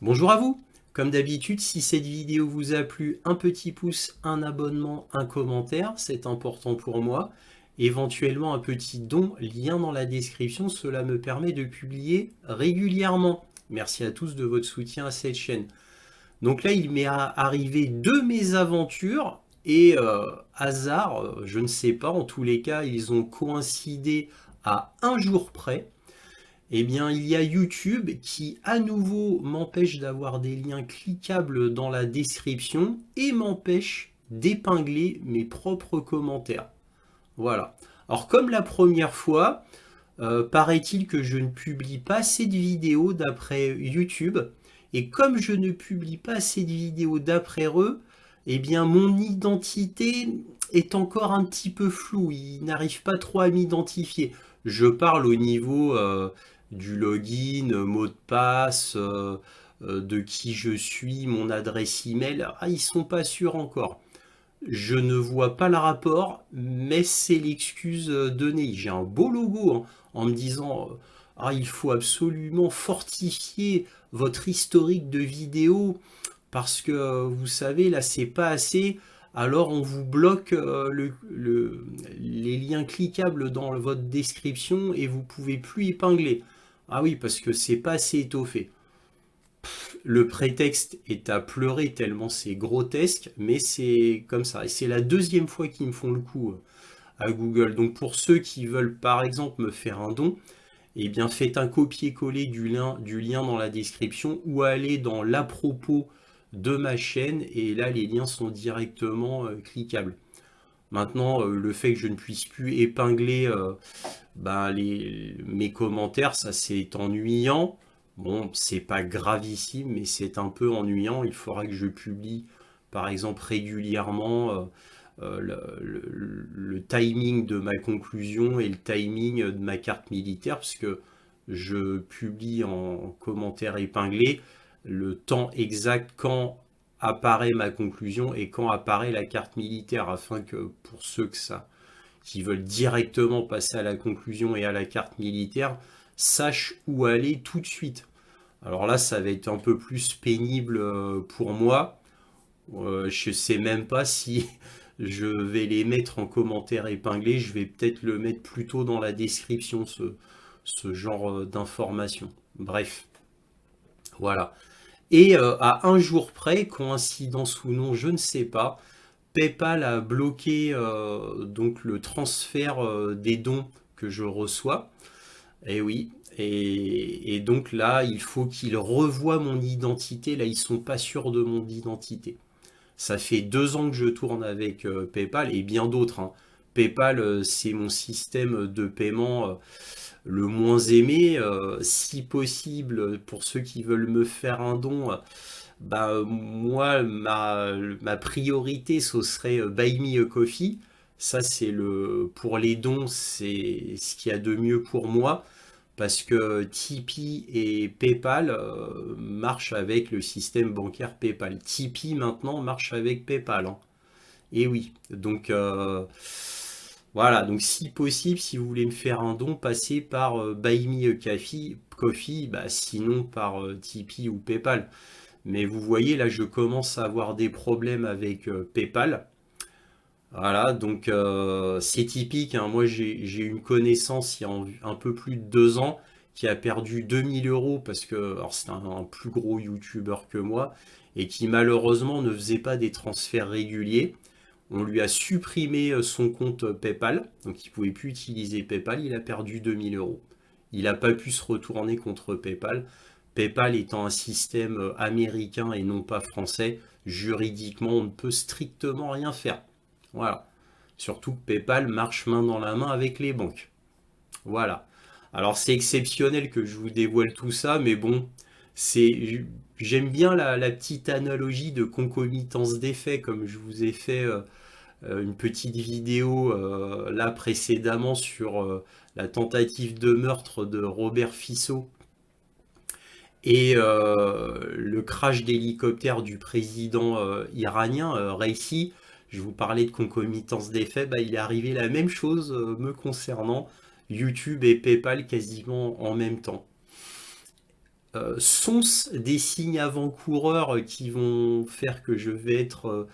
Bonjour à vous. Comme d'habitude, si cette vidéo vous a plu, un petit pouce, un abonnement, un commentaire, c'est important pour moi. Éventuellement un petit don, lien dans la description, cela me permet de publier régulièrement. Merci à tous de votre soutien à cette chaîne. Donc là, il m'est arrivé deux mésaventures et hasard, je ne sais pas, en tous les cas, ils ont coïncidé à un jour près. Eh bien, il y a YouTube qui, à nouveau, m'empêche d'avoir des liens cliquables dans la description et m'empêche d'épingler mes propres commentaires. Voilà. Alors, comme la première fois, paraît-il que je ne publie pas assez de vidéos d'après YouTube. Et comme je ne publie pas assez de vidéos d'après eux, eh bien, mon identité est encore un petit peu floue. Ils n'arrivent pas trop à m'identifier. Je parle au niveau du login, mot de passe, de qui je suis, mon adresse email. Ah, ils sont pas sûrs encore. Je ne vois pas le rapport, mais c'est l'excuse donnée. J'ai un beau logo hein, en me disant ah, il faut absolument fortifier votre historique de vidéos parce que vous savez, là, c'est pas assez. Alors, on vous bloque les liens cliquables dans votre description et vous pouvez plus épingler. Ah oui, parce que c'est pas assez étoffé. Le prétexte est à pleurer tellement c'est grotesque, mais c'est comme ça. Et c'est la deuxième fois qu'ils me font le coup à Google. Donc pour ceux qui veulent par exemple me faire un don, eh bien faites un copier-coller du lien dans la description ou allez dans l'à propos de ma chaîne et là les liens sont directement cliquables. Maintenant, le fait que je ne puisse plus épingler mes commentaires, ça c'est ennuyant. Bon, c'est pas gravissime, mais c'est un peu ennuyant. Il faudra que je publie, par exemple, régulièrement le timing de ma conclusion et le timing de ma carte militaire, parce que je publie en commentaire épinglé le temps exact quand apparaît ma conclusion et quand apparaît la carte militaire, afin que pour ceux qui veulent directement passer à la conclusion et à la carte militaire, sachent où aller tout de suite. Alors là, ça va être un peu plus pénible pour moi. Je sais même pas si je vais les mettre en commentaire épinglé. Je vais peut-être le mettre plutôt dans la description, ce genre d'informations. Bref, voilà. Et à un jour près, coïncidence ou non, je ne sais pas, PayPal a bloqué donc le transfert des dons que je reçois. Et oui. Et donc là, il faut qu'ils revoient mon identité. Là, ils sont pas sûrs de mon identité. Ça fait 2 ans que je tourne avec PayPal et bien d'autres, hein. PayPal, c'est mon système de paiement le moins aimé. Si possible, pour ceux qui veulent me faire un don, bah, moi, ma priorité, ce serait Buy Me a Coffee. Ça, pour les dons, c'est ce qu'il y a de mieux pour moi. Parce que Tipeee et PayPal marchent avec le système bancaire PayPal. Tipeee maintenant marche avec PayPal, hein. Et oui, donc voilà, donc si possible, si vous voulez me faire un don, passez par Buy Me a Coffee, bah, sinon par Tipeee ou PayPal. Mais vous voyez, là, je commence à avoir des problèmes avec PayPal. Voilà, donc c'est typique, hein. Moi, j'ai une connaissance il y a un peu plus de 2 ans qui a perdu 2 000 € parce que alors, c'est un plus gros YouTuber que moi et qui malheureusement ne faisait pas des transferts réguliers. On lui a supprimé son compte PayPal, donc il ne pouvait plus utiliser PayPal. Il a perdu 2 000 €. Il n'a pas pu se retourner contre PayPal. PayPal étant un système américain et non pas français, juridiquement, on ne peut strictement rien faire. Voilà. Surtout que PayPal marche main dans la main avec les banques. Voilà. Alors c'est exceptionnel que je vous dévoile tout ça, mais bon, c'est j'aime bien la petite analogie de concomitance d'effets, comme je vous ai fait une petite vidéo là précédemment sur la tentative de meurtre de Robert Fico et le crash d'hélicoptère du président iranien, Raisi. Je vous parlais de concomitance d'effets, bah, il est arrivé la même chose me concernant, YouTube et PayPal quasiment en même temps. sont-ce des signes avant-coureurs qui vont faire que je vais être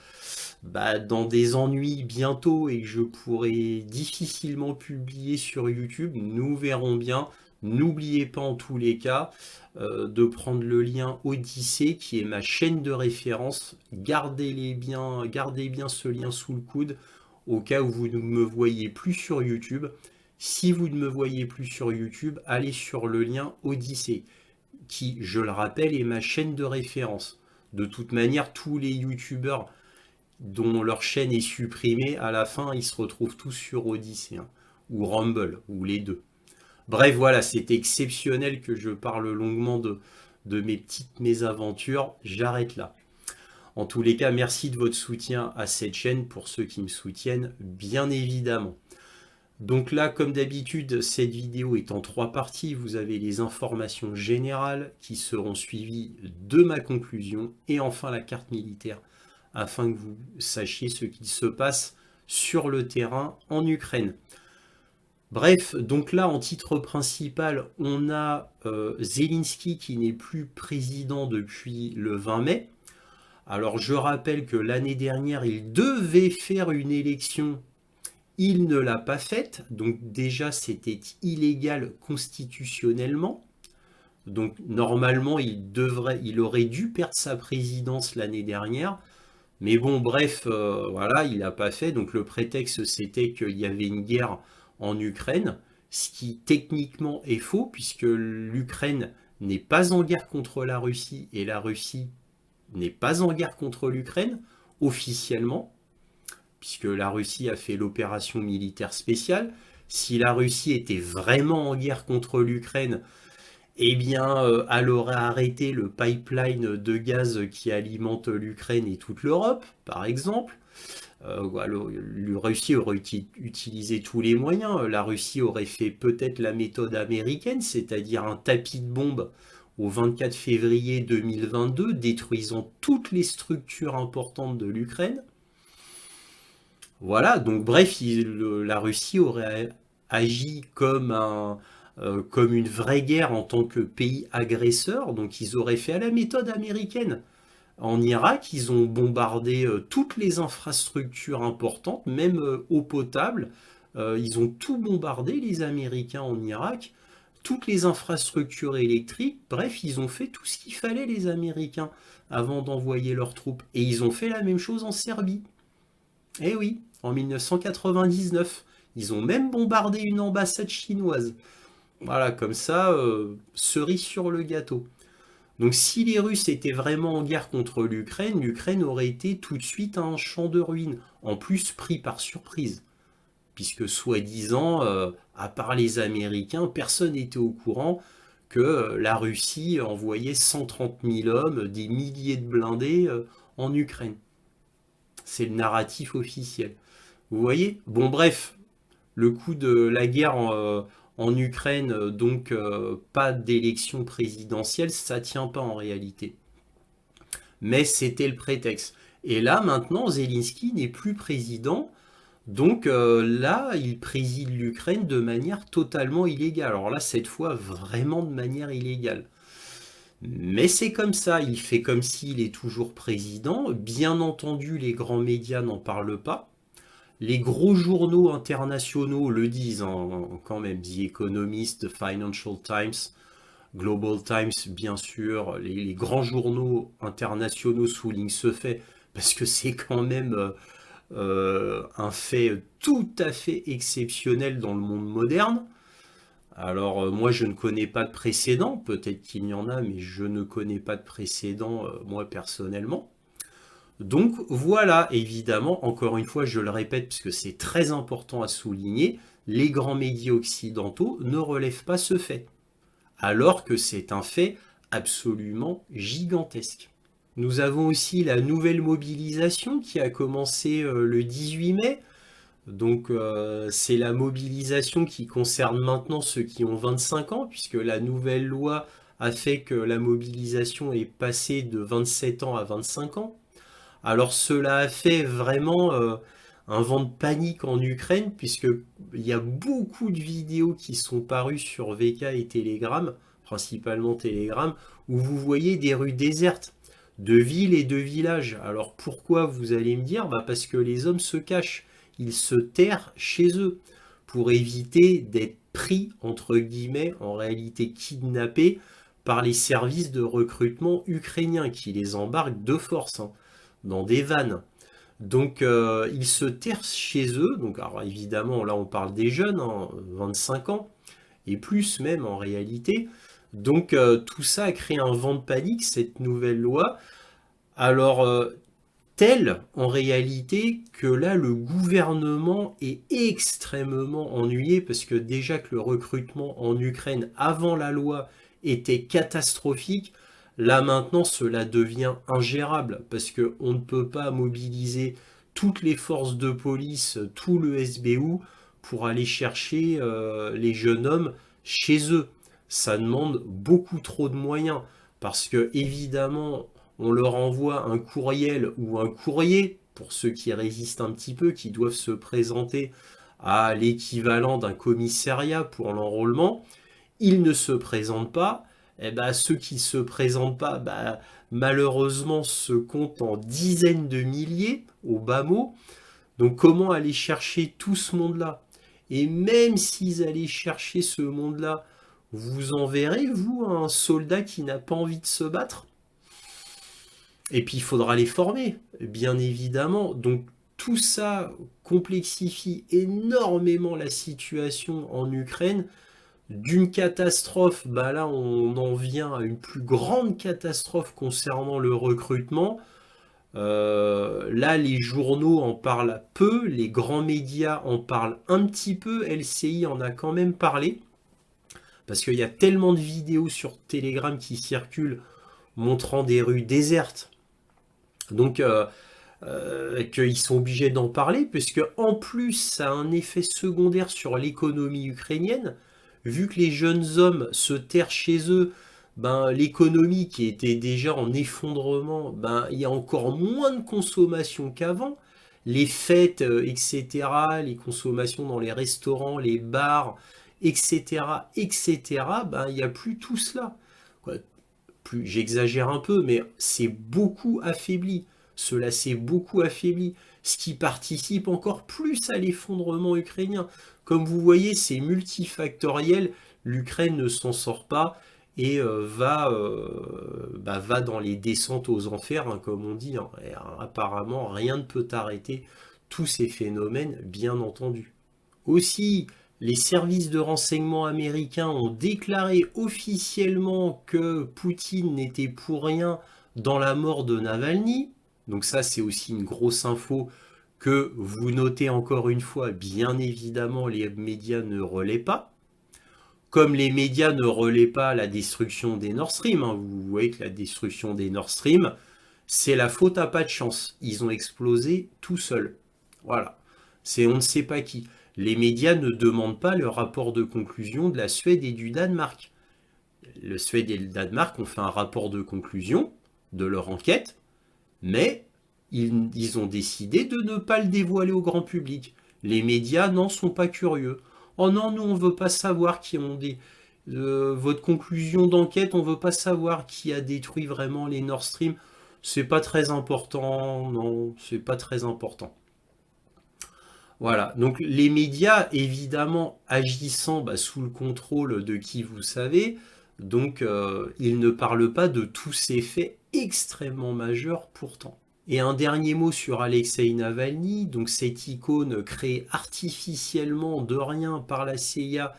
dans des ennuis bientôt et que je pourrai difficilement publier sur YouTube? Nous verrons bien. N'oubliez pas en tous les cas de prendre le lien Odyssée qui est ma chaîne de référence. Gardez bien ce lien sous le coude au cas où vous ne me voyez plus sur YouTube. Si vous ne me voyez plus sur YouTube, allez sur le lien Odyssée qui, je le rappelle, est ma chaîne de référence. De toute manière, tous les youtubeurs dont leur chaîne est supprimée, à la fin, ils se retrouvent tous sur Odyssée, hein, ou Rumble, ou les deux. Bref, voilà, c'est exceptionnel que je parle longuement de mes petites mésaventures. J'arrête là. En tous les cas, merci de votre soutien à cette chaîne, pour ceux qui me soutiennent, bien évidemment. Donc là, comme d'habitude, cette vidéo est en 3 parties. Vous avez les informations générales qui seront suivies de ma conclusion et enfin la carte militaire afin que vous sachiez ce qui se passe sur le terrain en Ukraine. Bref, donc là, en titre principal, on a Zelensky qui n'est plus président depuis le 20 mai. Alors je rappelle que l'année dernière, il devait faire une élection. Il ne l'a pas faite, donc déjà c'était illégal constitutionnellement. Donc normalement il aurait dû perdre sa présidence l'année dernière. Mais bon, bref, voilà, il n'a pas fait. Donc le prétexte c'était qu'il y avait une guerre en Ukraine, ce qui techniquement est faux puisque l'Ukraine n'est pas en guerre contre la Russie et la Russie n'est pas en guerre contre l'Ukraine officiellement, puisque la Russie a fait l'opération militaire spéciale. Si la Russie était vraiment en guerre contre l'Ukraine, eh bien, elle aurait arrêté le pipeline de gaz qui alimente l'Ukraine et toute l'Europe, par exemple. La Russie aurait utilisé tous les moyens. La Russie aurait fait peut-être la méthode américaine, c'est-à-dire un tapis de bombes au 24 février 2022, détruisant toutes les structures importantes de l'Ukraine. Voilà, donc bref, la Russie aurait agi comme une vraie guerre en tant que pays agresseur, donc ils auraient fait à la méthode américaine. En Irak, ils ont bombardé toutes les infrastructures importantes, même eau potable. Ils ont tout bombardé, les Américains, en Irak. Toutes les infrastructures électriques. Bref, ils ont fait tout ce qu'il fallait, les Américains, avant d'envoyer leurs troupes. Et ils ont fait la même chose en Serbie. Eh oui, en 1999. Ils ont même bombardé une ambassade chinoise. Voilà, comme ça, cerise sur le gâteau. Donc si les Russes étaient vraiment en guerre contre l'Ukraine, l'Ukraine aurait été tout de suite un champ de ruines, en plus pris par surprise. Puisque soi-disant, à part les Américains, personne n'était au courant que la Russie envoyait 130 000 hommes, des milliers de blindés en Ukraine. C'est le narratif officiel. Vous voyez? Bon bref, le coup de la guerre en Ukraine, donc pas d'élection présidentielle, ça tient pas en réalité. Mais c'était le prétexte. Et là, maintenant, Zelensky n'est plus président. Donc là, il préside l'Ukraine de manière totalement illégale. Alors là, cette fois, vraiment de manière illégale. Mais c'est comme ça, il fait comme s'il est toujours président. Bien entendu, les grands médias n'en parlent pas. Les gros journaux internationaux le disent hein, quand même. The Economist, Financial Times, Global Times, bien sûr. Les grands journaux internationaux soulignent ce fait parce que c'est quand même un fait tout à fait exceptionnel dans le monde moderne. Alors moi je ne connais pas de précédent, peut-être qu'il y en a, mais je ne connais pas de précédent moi personnellement. Donc voilà, évidemment, encore une fois je le répète parce que c'est très important à souligner, les grands médias occidentaux ne relèvent pas ce fait, alors que c'est un fait absolument gigantesque. Nous avons aussi la nouvelle mobilisation qui a commencé le 18 mai. Donc c'est la mobilisation qui concerne maintenant ceux qui ont 25 ans, puisque la nouvelle loi a fait que la mobilisation est passée de 27 ans à 25 ans. Alors cela a fait vraiment un vent de panique en Ukraine, puisqu'il y a beaucoup de vidéos qui sont parues sur VK et Telegram principalement Telegram, où vous voyez des rues désertes, de villes et de villages. Alors pourquoi, vous allez me dire? Parce que les hommes se cachent, ils se terrent chez eux, pour éviter d'être pris, entre guillemets, en réalité kidnappés, par les services de recrutement ukrainiens, qui les embarquent de force, hein, dans des vannes. Donc ils se terrent chez eux, donc alors évidemment là on parle des jeunes, hein, 25 ans, et plus même en réalité. Donc tout ça a créé un vent de panique, cette nouvelle loi. Alors telle en réalité que là le gouvernement est extrêmement ennuyé, parce que déjà que le recrutement en Ukraine avant la loi était catastrophique, là maintenant cela devient ingérable, parce qu'on ne peut pas mobiliser toutes les forces de police, tout le SBU pour aller chercher les jeunes hommes chez eux. Ça demande beaucoup trop de moyens, parce que évidemment on leur envoie un courriel ou un courrier, pour ceux qui résistent un petit peu, qui doivent se présenter à l'équivalent d'un commissariat pour l'enrôlement. Ils ne se présentent pas. Et ceux qui ne se présentent pas, malheureusement, se comptent en dizaines de milliers, au bas mot. Donc comment aller chercher tout ce monde-là? Et même s'ils allaient chercher ce monde-là, vous enverrez, vous, un soldat qui n'a pas envie de se battre? Et puis il faudra les former, bien évidemment. Donc tout ça complexifie énormément la situation en Ukraine. D'une catastrophe, là on en vient à une plus grande catastrophe concernant le recrutement. Là les journaux en parlent peu, les grands médias en parlent un petit peu, LCI en a quand même parlé, parce qu'il y a tellement de vidéos sur Telegram qui circulent montrant des rues désertes. Donc qu'ils sont obligés d'en parler, puisque en plus ça a un effet secondaire sur l'économie ukrainienne, vu que les jeunes hommes se terrent chez eux. L'économie qui était déjà en effondrement, il y a encore moins de consommation qu'avant. Les fêtes, etc., les consommations dans les restaurants, les bars, etc., etc., il n'y a plus tout cela. Quoi, plus, j'exagère un peu, mais c'est beaucoup affaibli. Cela s'est beaucoup affaibli, ce qui participe encore plus à l'effondrement ukrainien. Comme vous voyez, c'est multifactoriel, l'Ukraine ne s'en sort pas et va dans les descentes aux enfers, hein, comme on dit, hein. Et, apparemment, rien ne peut arrêter tous ces phénomènes, bien entendu. Aussi, les services de renseignement américains ont déclaré officiellement que Poutine n'était pour rien dans la mort de Navalny. Donc ça, c'est aussi une grosse info que vous notez encore une fois. Bien évidemment, les médias ne relaient pas. Comme les médias ne relaient pas la destruction des Nord Stream, hein, vous voyez que la destruction des Nord Stream, c'est la faute à pas de chance. Ils ont explosé tout seuls. Voilà. C'est on ne sait pas qui. Les médias ne demandent pas le rapport de conclusion de la Suède et du Danemark. Le Suède et le Danemark ont fait un rapport de conclusion de leur enquête, mais ils ont décidé de ne pas le dévoiler au grand public. Les médias n'en sont pas curieux. Oh non, nous on veut pas savoir qui ont des... votre conclusion d'enquête, on veut pas savoir qui a détruit vraiment les Nord Stream. C'est pas très important, non, c'est pas très important. Voilà, donc les médias, évidemment, agissant sous le contrôle de qui vous savez, donc ils ne parlent pas de tous ces faits extrêmement majeurs pourtant. Et un dernier mot sur Alexei Navalny, donc cette icône créée artificiellement de rien par la CIA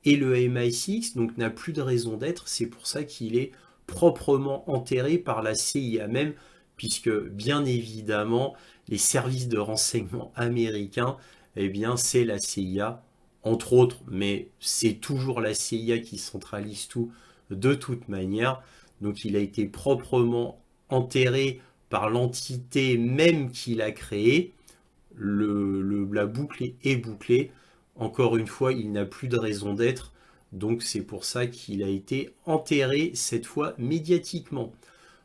et le MI6, donc n'a plus de raison d'être, c'est pour ça qu'il est proprement enterré par la CIA même, puisque bien évidemment les services de renseignement américains, eh bien c'est la CIA, entre autres, mais c'est toujours la CIA qui centralise tout de toute manière, donc il a été proprement enterré par l'entité même qu'il a créée. La boucle est bouclée. Encore une fois, il n'a plus de raison d'être. Donc c'est pour ça qu'il a été enterré, cette fois médiatiquement.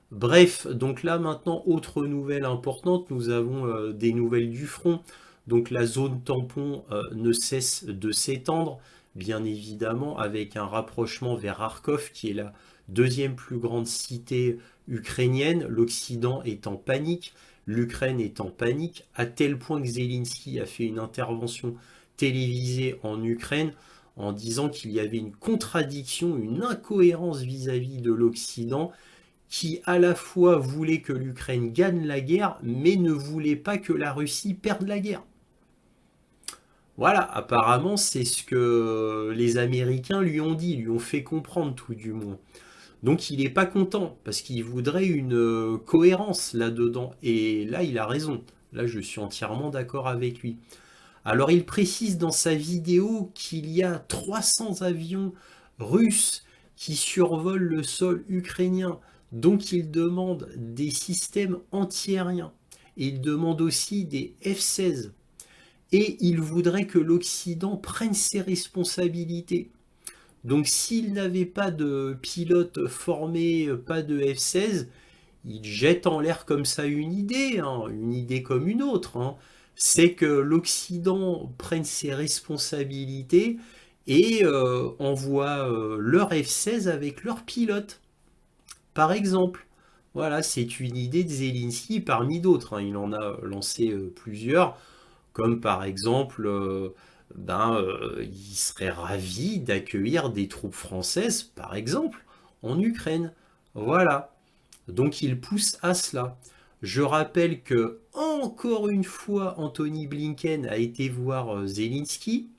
Bref, donc là maintenant, autre nouvelle importante, nous avons des nouvelles du front. Donc la zone tampon ne cesse de s'étendre. bien évidemment, avec un rapprochement vers Kharkov, qui est la deuxième plus grande cité ukrainienne. L'Occident est en panique, l'Ukraine est en panique, à tel point que Zelensky a fait une intervention télévisée en Ukraine en disant qu'il y avait une contradiction, une incohérence vis-à-vis de l'Occident, qui à la fois voulait que l'Ukraine gagne la guerre, mais ne voulait pas que la Russie perde la guerre. Voilà, apparemment c'est ce que les Américains lui ont dit, lui ont fait comprendre tout du moins. Donc il n'est pas content, parce qu'il voudrait une cohérence là-dedans. Et là, il a raison. Là, je suis entièrement d'accord avec lui. Alors il précise dans sa vidéo qu'il y a 300 avions russes qui survolent le sol ukrainien. Donc il demande des systèmes antiaériens. Et il demande aussi des F-16. Et il voudrait que l'Occident prenne ses responsabilités. Donc s'il n'avait pas de pilote formé, pas de F-16, il jette en l'air comme ça une idée comme une autre, hein. C'est que l'Occident prenne ses responsabilités et envoie leur F-16 avec leur pilote, par exemple. Voilà, c'est une idée de Zelensky parmi d'autres, hein. Il en a lancé plusieurs, comme par exemple, il serait ravi d'accueillir des troupes françaises, par exemple, en Ukraine. Voilà. Donc il pousse à cela. Je rappelle que, encore une fois, Anthony Blinken a été voir Zelensky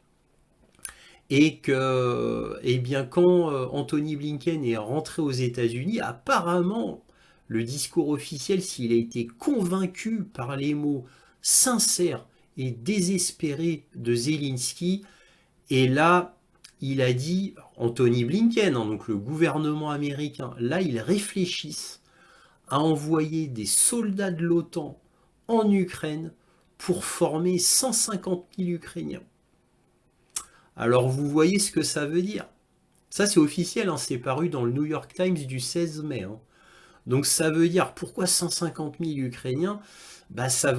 et que, eh bien, quand Anthony Blinken est rentré aux États-Unis, apparemment, le discours officiel, s'il a été convaincu par les mots sincères et désespérés de Zelensky, et là, il a dit, Anthony Blinken, hein, donc le gouvernement américain, là, ils réfléchissent à envoyer des soldats de l'OTAN en Ukraine pour former 150 000 Ukrainiens. Alors vous voyez ce que ça veut dire. Ça c'est officiel, hein, c'est paru dans le New York Times du 16 mai. Hein. Donc ça veut dire, pourquoi 150 000 Ukrainiens?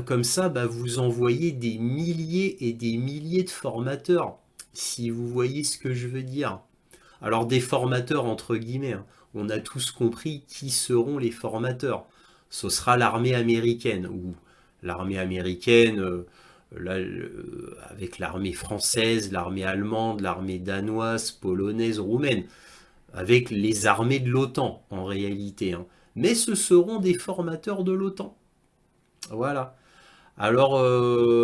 Comme ça, vous envoyez des milliers et des milliers de formateurs, si vous voyez ce que je veux dire. Alors des formateurs entre guillemets, hein. On a tous compris qui seront les formateurs. Ce sera l'armée américaine, ou l'armée américaine, là, avec l'armée française, l'armée allemande, l'armée danoise, polonaise, roumaine, avec les armées de l'OTAN en réalité, hein. Mais ce seront des formateurs de l'OTAN. Voilà. Alors,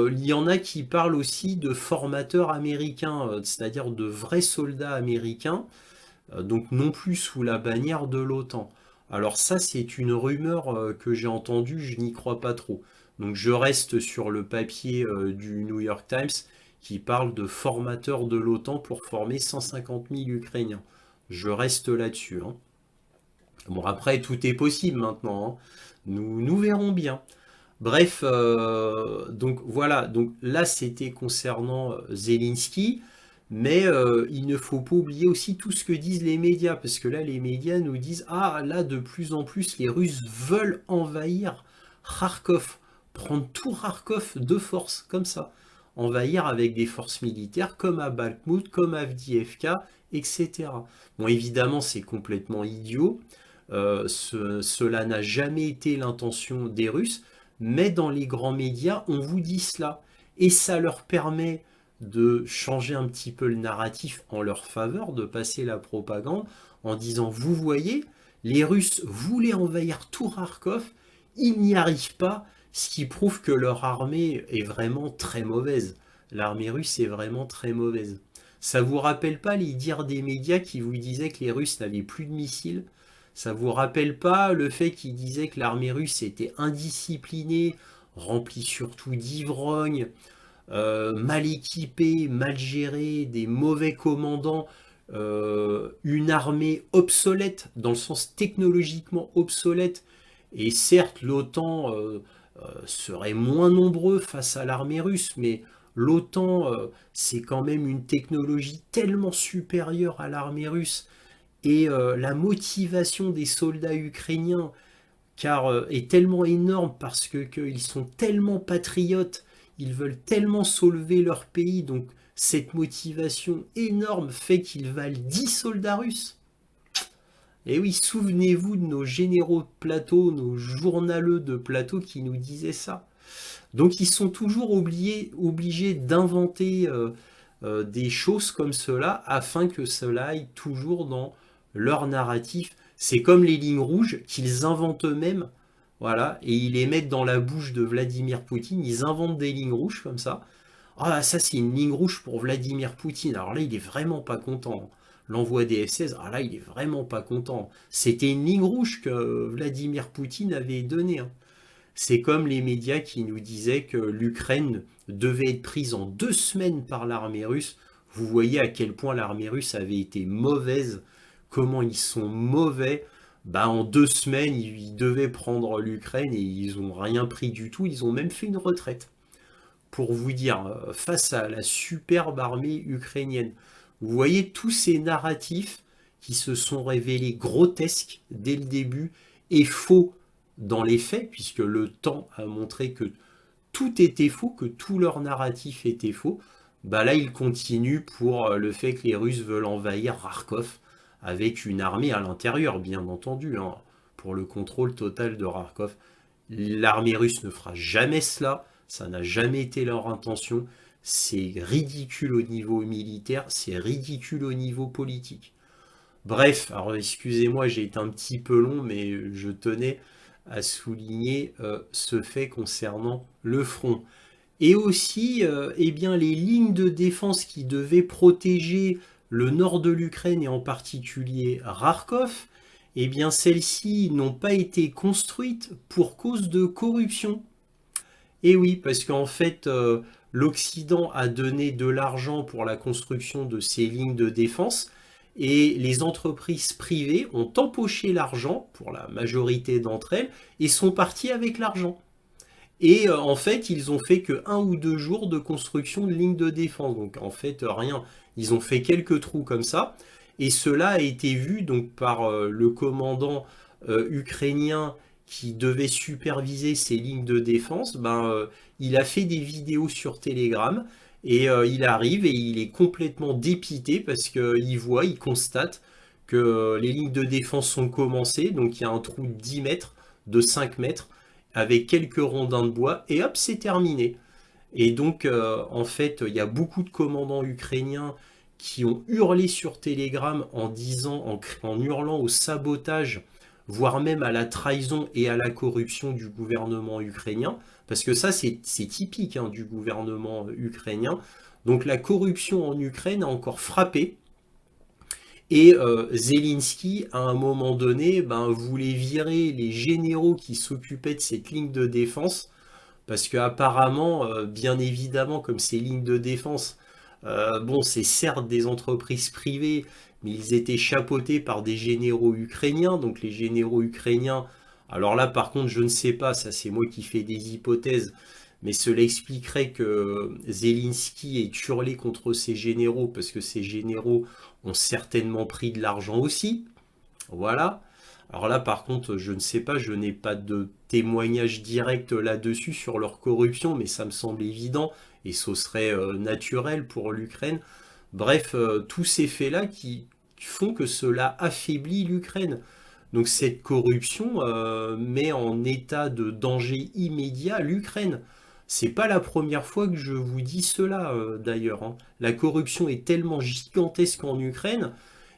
il y en a qui parlent aussi de formateurs américains, c'est-à-dire de vrais soldats américains, donc non plus sous la bannière de l'OTAN. Alors ça, c'est une rumeur que j'ai entendue, je n'y crois pas trop. Donc je reste sur le papier du New York Times qui parle de formateurs de l'OTAN pour former 150 000 Ukrainiens. Je reste là-dessus, hein. Bon, après, tout est possible maintenant, hein. Nous verrons bien. Bref, donc voilà, donc là c'était concernant Zelensky, mais il ne faut pas oublier aussi tout ce que disent les médias, parce que là les médias nous disent, ah là de plus en plus les Russes veulent envahir Kharkov, prendre tout Kharkov de force, comme ça, envahir avec des forces militaires comme à Bakhmut, comme à Avdiivka, etc. Bon évidemment c'est complètement idiot, cela n'a jamais été l'intention des Russes, mais dans les grands médias, on vous dit cela. Et ça leur permet de changer un petit peu le narratif en leur faveur, de passer la propagande en disant, vous voyez, les Russes voulaient envahir tout Kharkov, ils n'y arrivent pas, ce qui prouve que leur armée est vraiment très mauvaise. L'armée russe est vraiment très mauvaise. Ça vous rappelle pas les dires des médias qui vous disaient que les Russes n'avaient plus de missiles? Ça vous rappelle pas le fait qu'ils disaient que l'armée russe était indisciplinée, remplie surtout d'ivrognes, mal équipée, mal gérée, des mauvais commandants, une armée obsolète, dans le sens technologiquement obsolète, et certes l'OTAN serait moins nombreux face à l'armée russe, mais l'OTAN c'est quand même une technologie tellement supérieure à l'armée russe, et la motivation des soldats ukrainiens car est tellement énorme parce qu'ils sont tellement patriotes, ils veulent tellement sauver leur pays, donc cette motivation énorme fait qu'ils valent 10 soldats russes. Et oui, souvenez-vous de nos généraux de plateau, nos journaleux de plateau qui nous disaient ça. Donc ils sont toujours obligés d'inventer des choses comme cela afin que cela aille toujours dans leur narratif. C'est comme les lignes rouges qu'ils inventent eux-mêmes, voilà, et ils les mettent dans la bouche de Vladimir Poutine. Ils inventent des lignes rouges comme ça. Ah, ça c'est une ligne rouge pour Vladimir Poutine. Alors là, il est vraiment pas content. L'envoi des F-16, ah là, il est vraiment pas content. C'était une ligne rouge que Vladimir Poutine avait donnée, hein. C'est comme les médias qui nous disaient que l'Ukraine devait être prise en 2 semaines par l'armée russe. Vous voyez à quel point l'armée russe avait été mauvaise, comment ils sont mauvais. Bah, en 2 semaines, ils devaient prendre l'Ukraine et ils n'ont rien pris du tout. Ils ont même fait une retraite. Pour vous dire, face à la superbe armée ukrainienne. Vous voyez tous ces narratifs qui se sont révélés grotesques dès le début et faux dans les faits, puisque le temps a montré que tout était faux, que tout leur narratif était faux. Bah là, ils continuent pour le fait que les Russes veulent envahir Kharkov avec une armée à l'intérieur, bien entendu, hein, pour le contrôle total de Kharkov. L'armée russe ne fera jamais cela, ça n'a jamais été leur intention. C'est ridicule au niveau militaire, c'est ridicule au niveau politique. Bref, alors excusez-moi, j'ai été un petit peu long, mais je tenais à souligner ce fait concernant le front. Et aussi, eh bien, les lignes de défense qui devaient protéger le nord de l'Ukraine et en particulier Kharkov, eh bien, celles-ci n'ont pas été construites pour cause de corruption. Et oui, parce qu'en fait, l'Occident a donné de l'argent pour la construction de ces lignes de défense et les entreprises privées ont empoché l'argent pour la majorité d'entre elles et sont parties avec l'argent. Et en fait, ils ont fait que 1 ou 2 jours de construction de lignes de défense. Donc en fait, rien. Ils ont fait quelques trous comme ça. Et cela a été vu donc par le commandant ukrainien qui devait superviser ces lignes de défense. Il a fait des vidéos sur Telegram et il arrive et il est complètement dépité parce qu'il voit, il constate que les lignes de défense sont commencées. Donc il y a un trou de 10 mètres, de 5 mètres, avec quelques rondins de bois, et hop, c'est terminé. Et donc, en fait, il y a beaucoup de commandants ukrainiens qui ont hurlé sur Telegram en disant, en hurlant au sabotage, voire même à la trahison et à la corruption du gouvernement ukrainien, parce que ça, c'est typique hein, du gouvernement ukrainien. Donc la corruption en Ukraine a encore frappé, et Zelensky, à un moment donné, voulait virer les généraux qui s'occupaient de cette ligne de défense, parce qu'apparemment, bien évidemment, comme ces lignes de défense, bon, c'est certes des entreprises privées, mais ils étaient chapeautés par des généraux ukrainiens, donc les généraux ukrainiens, alors là, par contre, je ne sais pas, ça c'est moi qui fais des hypothèses, mais cela expliquerait que Zelensky ait hurlé contre ces généraux, parce que ces généraux ont certainement pris de l'argent aussi. Voilà. Alors là, par contre, je ne sais pas, je n'ai pas de témoignage direct là-dessus sur leur corruption, mais ça me semble évident, et ce serait naturel pour l'Ukraine. Bref, tous ces faits-là qui font que cela affaiblit l'Ukraine. Donc cette corruption met en état de danger immédiat l'Ukraine. C'est pas la première fois que je vous dis cela d'ailleurs, hein. La corruption est tellement gigantesque en Ukraine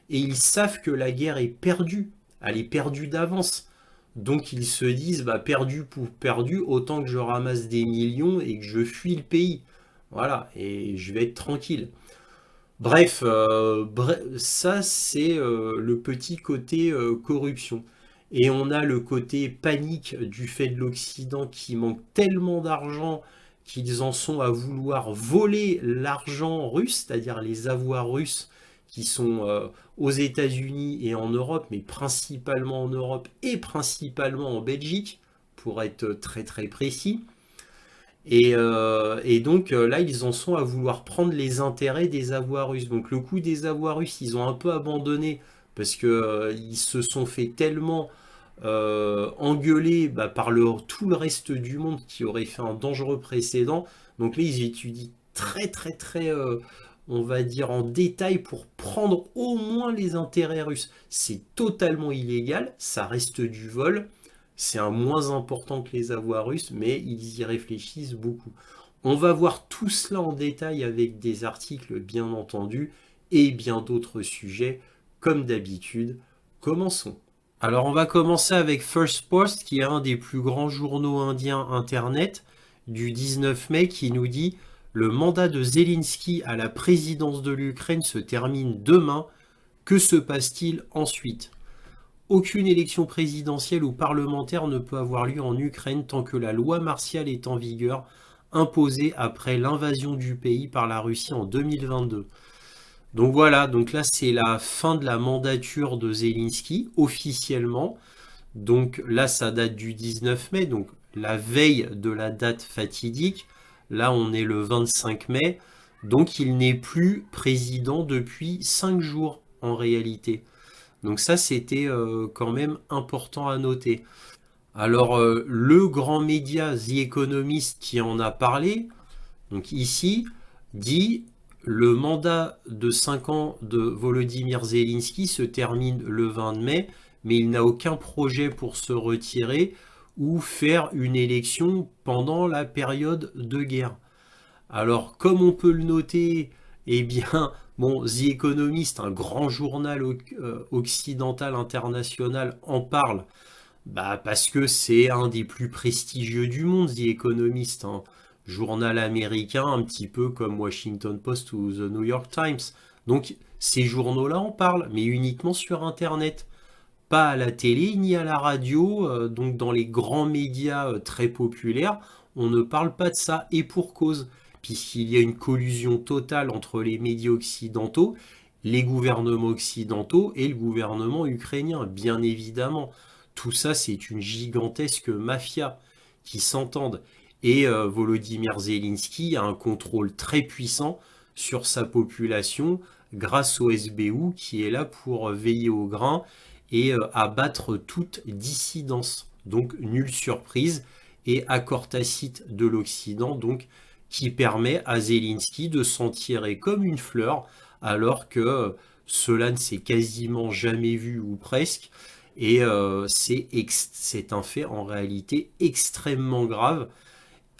et ils savent que la guerre est perdue. Elle est perdue d'avance. Donc ils se disent perdu pour perdu, autant que je ramasse des millions et que je fuis le pays. Voilà, et je vais être tranquille. Bref, ça c'est le petit côté corruption. Et on a le côté panique du fait de l'Occident qui manque tellement d'argent qu'ils en sont à vouloir voler l'argent russe, c'est-à-dire les avoirs russes qui sont aux États-Unis et en Europe, mais principalement en Europe et principalement en Belgique, pour être très très précis. Et donc là, ils en sont à vouloir prendre les intérêts des avoirs russes. Donc le coût des avoirs russes, ils ont un peu abandonné parce que ils se sont fait tellement engueuler par tout le reste du monde qui aurait fait un dangereux précédent. Donc là, ils étudient très très très, on va dire, en détail pour prendre au moins les intérêts russes. C'est totalement illégal, ça reste du vol, c'est un moins important que les avoirs russes, mais ils y réfléchissent beaucoup. On va voir tout cela en détail avec des articles bien entendu et bien d'autres sujets, comme d'habitude. Commençons. Alors on va commencer avec First Post, qui est un des plus grands journaux indiens Internet, du 19 mai, qui nous dit: le mandat de Zelensky à la présidence de l'Ukraine se termine demain. Que se passe-t-il ensuite? Aucune élection présidentielle ou parlementaire ne peut avoir lieu en Ukraine tant que la loi martiale est en vigueur, imposée après l'invasion du pays par la Russie en 2022. Donc voilà, donc là c'est la fin de la mandature de Zelensky, officiellement. Donc là ça date du 19 mai, donc la veille de la date fatidique. Là on est le 25 mai, donc il n'est plus président depuis 5 jours en réalité. Donc ça c'était quand même important à noter. Alors le grand média The Economist qui en a parlé, donc ici, dit: le mandat de 5 ans de Volodymyr Zelensky se termine le 20 mai, mais il n'a aucun projet pour se retirer ou faire une élection pendant la période de guerre. Alors, comme on peut le noter, eh bien, bon, The Economist, un grand journal occidental international, en parle, bah, parce que c'est un des plus prestigieux du monde, The Economist, hein. Journal américain, un petit peu comme Washington Post ou The New York Times. Donc, ces journaux-là en parlent, mais uniquement sur Internet. Pas à la télé ni à la radio, donc dans les grands médias très populaires, on ne parle pas de ça, et pour cause, puisqu'il y a une collusion totale entre les médias occidentaux, les gouvernements occidentaux et le gouvernement ukrainien, bien évidemment. Tout ça, c'est une gigantesque mafia qui s'entendent. Et Volodymyr Zelensky a un contrôle très puissant sur sa population grâce au SBU qui est là pour veiller au grain et abattre toute dissidence. Donc nulle surprise, et accord tacite de l'Occident, donc qui permet à Zelensky de s'en tirer comme une fleur, alors que cela ne s'est quasiment jamais vu ou presque. Et c'est un fait en réalité extrêmement grave,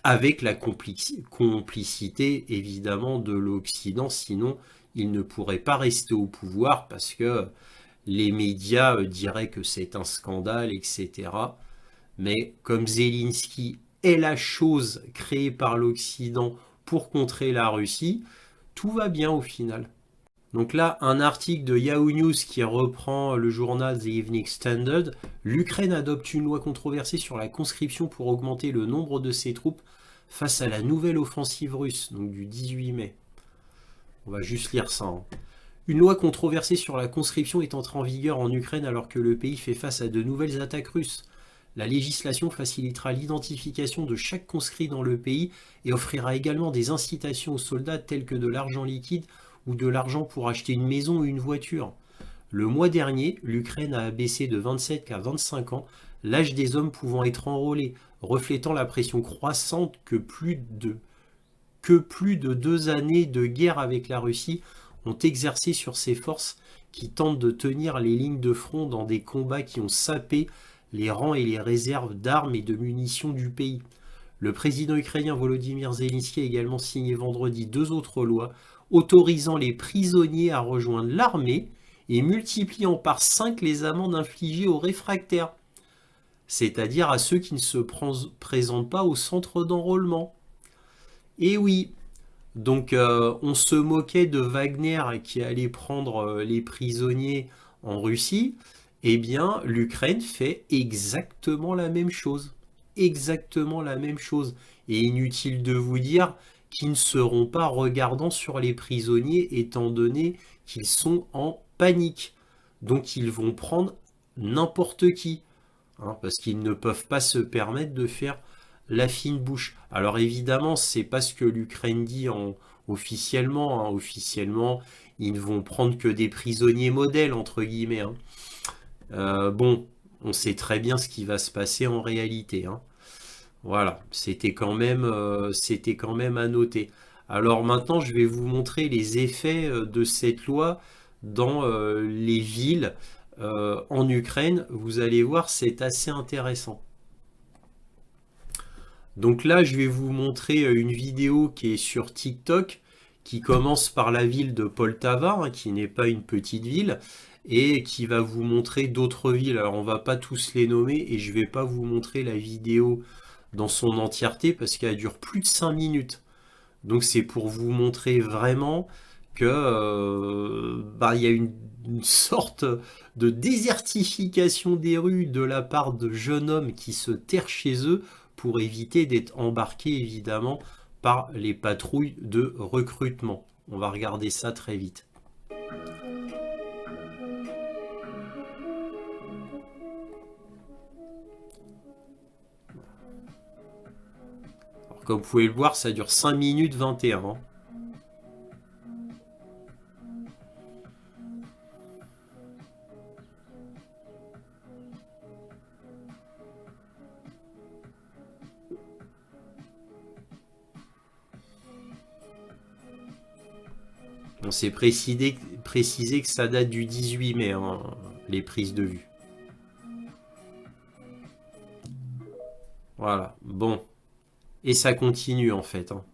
avec la complicité évidemment de l'Occident, sinon il ne pourrait pas rester au pouvoir parce que les médias diraient que c'est un scandale, etc. Mais comme Zelensky est la chose créée par l'Occident pour contrer la Russie, tout va bien au final. Donc là, un article de Yahoo News qui reprend le journal The Evening Standard: l'Ukraine adopte une loi controversée sur la conscription pour augmenter le nombre de ses troupes face à la nouvelle offensive russe, donc du 18 mai. On va juste lire ça, hein. Une loi controversée sur la conscription est entrée en vigueur en Ukraine alors que le pays fait face à de nouvelles attaques russes. La législation facilitera l'identification de chaque conscrit dans le pays et offrira également des incitations aux soldats telles que de l'argent liquide ou de l'argent pour acheter une maison ou une voiture. Le mois dernier, l'Ukraine a abaissé de 27 à 25 ans l'âge des hommes pouvant être enrôlés, reflétant la pression croissante que plus de 2 années de guerre avec la Russie ont exercé sur ces forces qui tentent de tenir les lignes de front dans des combats qui ont sapé les rangs et les réserves d'armes et de munitions du pays. Le président ukrainien Volodymyr Zelensky a également signé vendredi 2 autres lois autorisant les prisonniers à rejoindre l'armée et multipliant par 5 les amendes infligées aux réfractaires, c'est-à-dire à ceux qui ne se présentent pas au centre d'enrôlement. Et oui, donc on se moquait de Wagner qui allait prendre les prisonniers en Russie. Eh bien, l'Ukraine fait exactement la même chose. Exactement la même chose. Et inutile de vous dire qu'ils ne seront pas regardants sur les prisonniers étant donné qu'ils sont en panique. Donc ils vont prendre n'importe qui, hein, parce qu'ils ne peuvent pas se permettre de faire la fine bouche. Alors évidemment, c'est pas ce que l'Ukraine dit officiellement, hein. Officiellement, ils ne vont prendre que des prisonniers modèles, entre guillemets, hein. Bon, on sait très bien ce qui va se passer en réalité, hein. Voilà, c'était quand même à noter. Alors maintenant, je vais vous montrer les effets de cette loi dans les villes en Ukraine. Vous allez voir, c'est assez intéressant. Donc là, je vais vous montrer une vidéo qui est sur TikTok, qui commence par la ville de Poltava, hein, qui n'est pas une petite ville, et qui va vous montrer d'autres villes. Alors on va pas tous les nommer, et je vais pas vous montrer la vidéo dans son entièreté, parce qu'elle dure plus de 5 minutes. Donc c'est pour vous montrer vraiment que il y a une sorte de désertification des rues de la part de jeunes hommes qui se terrent chez eux pour éviter d'être embarqués évidemment par les patrouilles de recrutement. On va regarder ça très vite. Alors, comme vous pouvez le voir, ça dure 5 minutes 21. Hein. On s'est précisé que ça date du 18 mai, hein, les prises de vue. Voilà, bon. Et ça continue en fait. Hein.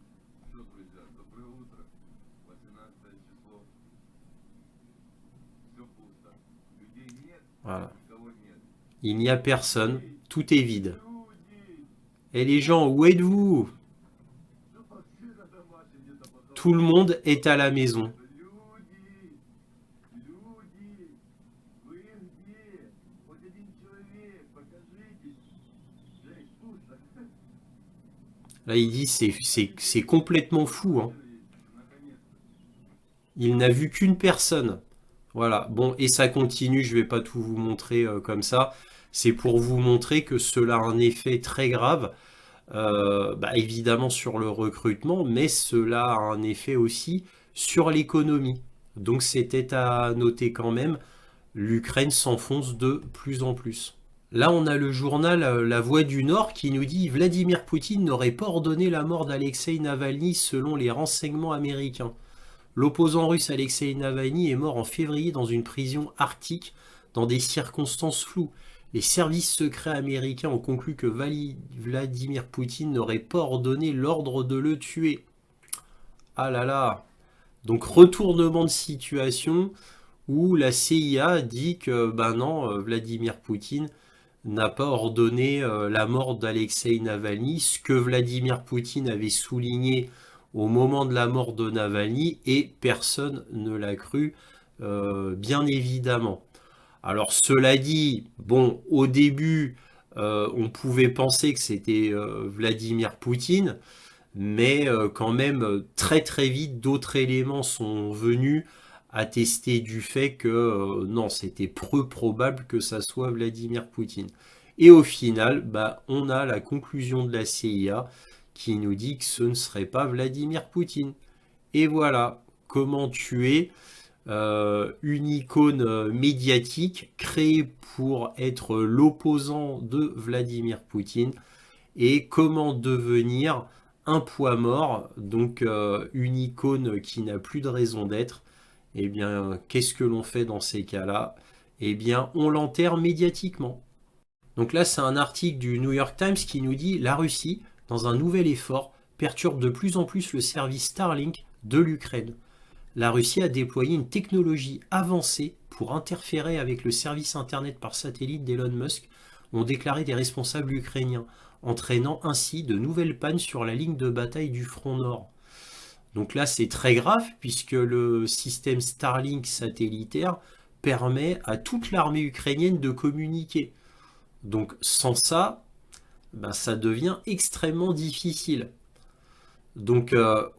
Voilà. Il n'y a personne, tout est vide. Et les gens, où êtes-vous? Tout le monde est à la maison. Là, il dit c'est complètement fou. Hein. Il n'a vu qu'une personne. Voilà, bon, et ça continue, je vais pas tout vous montrer comme ça. C'est pour vous montrer que cela a un effet très grave, évidemment sur le recrutement, mais cela a un effet aussi sur l'économie. Donc c'était à noter quand même, l'Ukraine s'enfonce de plus en plus. Là, on a le journal La Voix du Nord qui nous dit Vladimir Poutine n'aurait pas ordonné la mort d'Alexei Navalny selon les renseignements américains. L'opposant russe Alexei Navalny est mort en février dans une prison arctique dans des circonstances floues. Les services secrets américains ont conclu que Vladimir Poutine n'aurait pas ordonné l'ordre de le tuer. Ah là là. Donc retournement de situation où la CIA dit que non, Vladimir Poutine n'a pas ordonné la mort d'Alexei Navalny, ce que Vladimir Poutine avait souligné au moment de la mort de Navalny, et personne ne l'a cru, bien évidemment. Alors cela dit, bon, au début, on pouvait penser que c'était Vladimir Poutine, mais quand même, très très vite, d'autres éléments sont venus attester du fait que non, c'était peu probable que ça soit Vladimir Poutine. Et au final, on a la conclusion de la CIA qui nous dit que ce ne serait pas Vladimir Poutine. Et voilà comment tuer une icône médiatique créée pour être l'opposant de Vladimir Poutine et comment devenir un poids mort, donc une icône qui n'a plus de raison d'être. Eh bien, qu'est-ce que l'on fait dans ces cas-là? Eh bien, on l'enterre médiatiquement. Donc là, c'est un article du New York Times qui nous dit la Russie, dans un nouvel effort, perturbe de plus en plus le service Starlink de l'Ukraine. La Russie a déployé une technologie avancée pour interférer avec le service Internet par satellite d'Elon Musk, ont déclaré des responsables ukrainiens, entraînant ainsi de nouvelles pannes sur la ligne de bataille du front nord. Donc là, c'est très grave puisque le système Starlink satellitaire permet à toute l'armée ukrainienne de communiquer. Donc sans ça, ça devient extrêmement difficile. Donc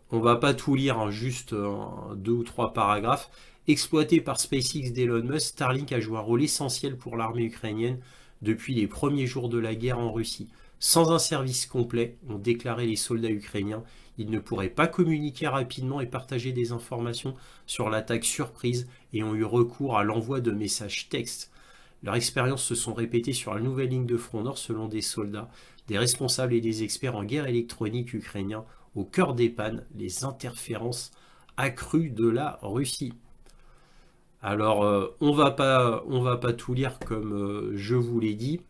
on va pas tout lire, hein, juste 2 ou 3 paragraphes. Exploité par SpaceX d'Elon Musk, Starlink a joué un rôle essentiel pour l'armée ukrainienne depuis les premiers jours de la guerre en Russie. Sans un service complet, ont déclaré les soldats ukrainiens, ils ne pourraient pas communiquer rapidement et partager des informations sur l'attaque surprise et ont eu recours à l'envoi de messages textes. Leurs expériences se sont répétées sur la nouvelle ligne de front nord selon des soldats. Des responsables et des experts en guerre électronique ukrainiens au cœur des pannes, les interférences accrues de la Russie. Alors, on va pas tout lire comme je vous l'ai dit,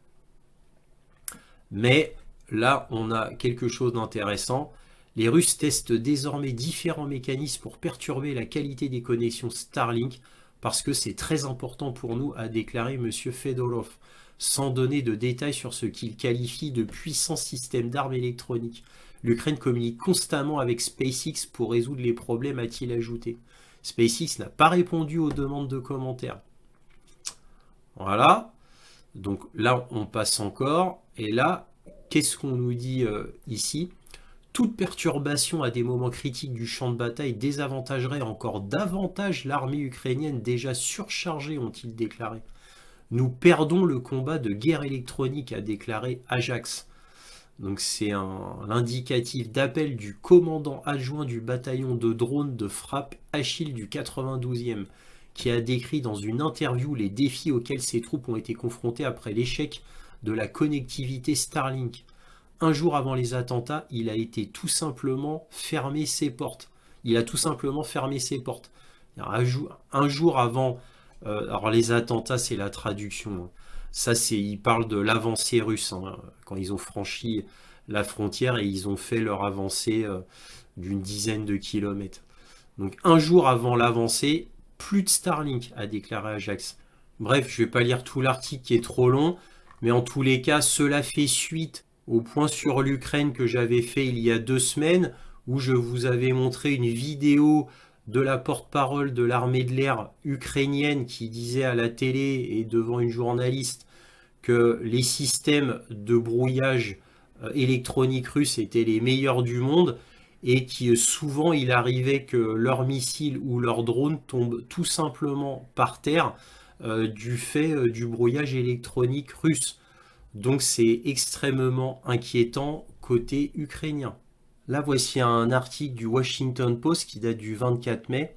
mais là, on a quelque chose d'intéressant. Les Russes testent désormais différents mécanismes pour perturber la qualité des connexions Starlink parce que c'est très important pour nous, a déclaré M. Fedorov, sans donner de détails sur ce qu'il qualifie de puissant système d'armes électroniques. L'Ukraine communique constamment avec SpaceX pour résoudre les problèmes, a-t-il ajouté. SpaceX n'a pas répondu aux demandes de commentaires. Voilà. Donc là, on passe encore. Et là, qu'est-ce qu'on nous dit ici? Toute perturbation à des moments critiques du champ de bataille désavantagerait encore davantage l'armée ukrainienne déjà surchargée, ont-ils déclaré. Nous perdons le combat de guerre électronique, a déclaré Ajax. Donc c'est l'indicatif d'appel du commandant adjoint du bataillon de drones de frappe Achille du 92e, qui a décrit dans une interview les défis auxquels ses troupes ont été confrontées après l'échec de la connectivité Starlink. Un jour avant les attentats, il a été tout simplement fermé ses portes. Il a tout simplement fermé ses portes. Un jour avant, alors les attentats, c'est la traduction. Ça, il parle de l'avancée russe, hein, quand ils ont franchi la frontière et ils ont fait leur avancée d'une dizaine de kilomètres. Donc un jour avant l'avancée, plus de Starlink, a déclaré Ajax. Bref, je ne vais pas lire tout l'article qui est trop long, mais en tous les cas, cela fait suite au point sur l'Ukraine que j'avais fait il y a 2 semaines, où je vous avais montré une vidéo de la porte-parole de l'armée de l'air ukrainienne qui disait à la télé et devant une journaliste que les systèmes de brouillage électronique russes étaient les meilleurs du monde et qui souvent il arrivait que leurs missiles ou leurs drones tombent tout simplement par terre du fait du brouillage électronique russe. Donc c'est extrêmement inquiétant côté ukrainien. Là voici un article du Washington Post qui date du 24 mai,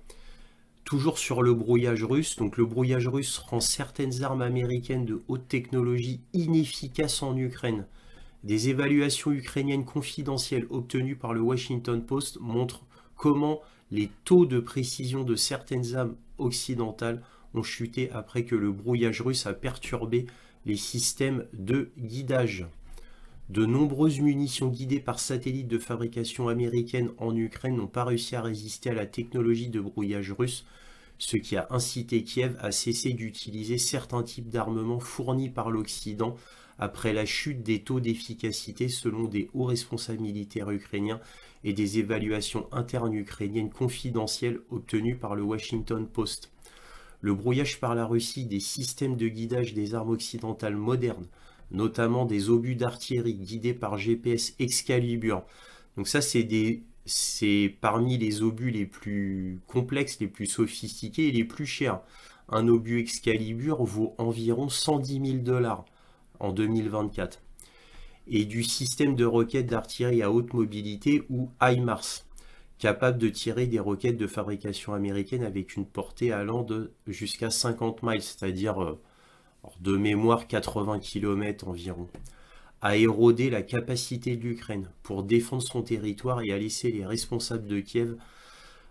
toujours sur le brouillage russe. Donc le brouillage russe rend certaines armes américaines de haute technologie inefficaces en Ukraine. Des évaluations ukrainiennes confidentielles obtenues par le Washington Post montrent comment les taux de précision de certaines armes occidentales ont chuté après que le brouillage russe a perturbé les systèmes de guidage. De nombreuses munitions guidées par satellite de fabrication américaine en Ukraine n'ont pas réussi à résister à la technologie de brouillage russe, ce qui a incité Kiev à cesser d'utiliser certains types d'armements fournis par l'Occident après la chute des taux d'efficacité selon des hauts responsables militaires ukrainiens et des évaluations internes ukrainiennes confidentielles obtenues par le Washington Post. Le brouillage par la Russie des systèmes de guidage des armes occidentales modernes, notamment des obus d'artillerie guidés par GPS Excalibur. Donc ça, c'est parmi les obus les plus complexes, les plus sophistiqués et les plus chers. Un obus Excalibur vaut environ 110 000 $ en 2024. Et du système de roquettes d'artillerie à haute mobilité ou HIMARS, capable de tirer des roquettes de fabrication américaine avec une portée allant de jusqu'à 50 miles, c'est-à-dire de mémoire 80 km environ, a érodé la capacité de l'Ukraine pour défendre son territoire et a laissé les responsables de Kiev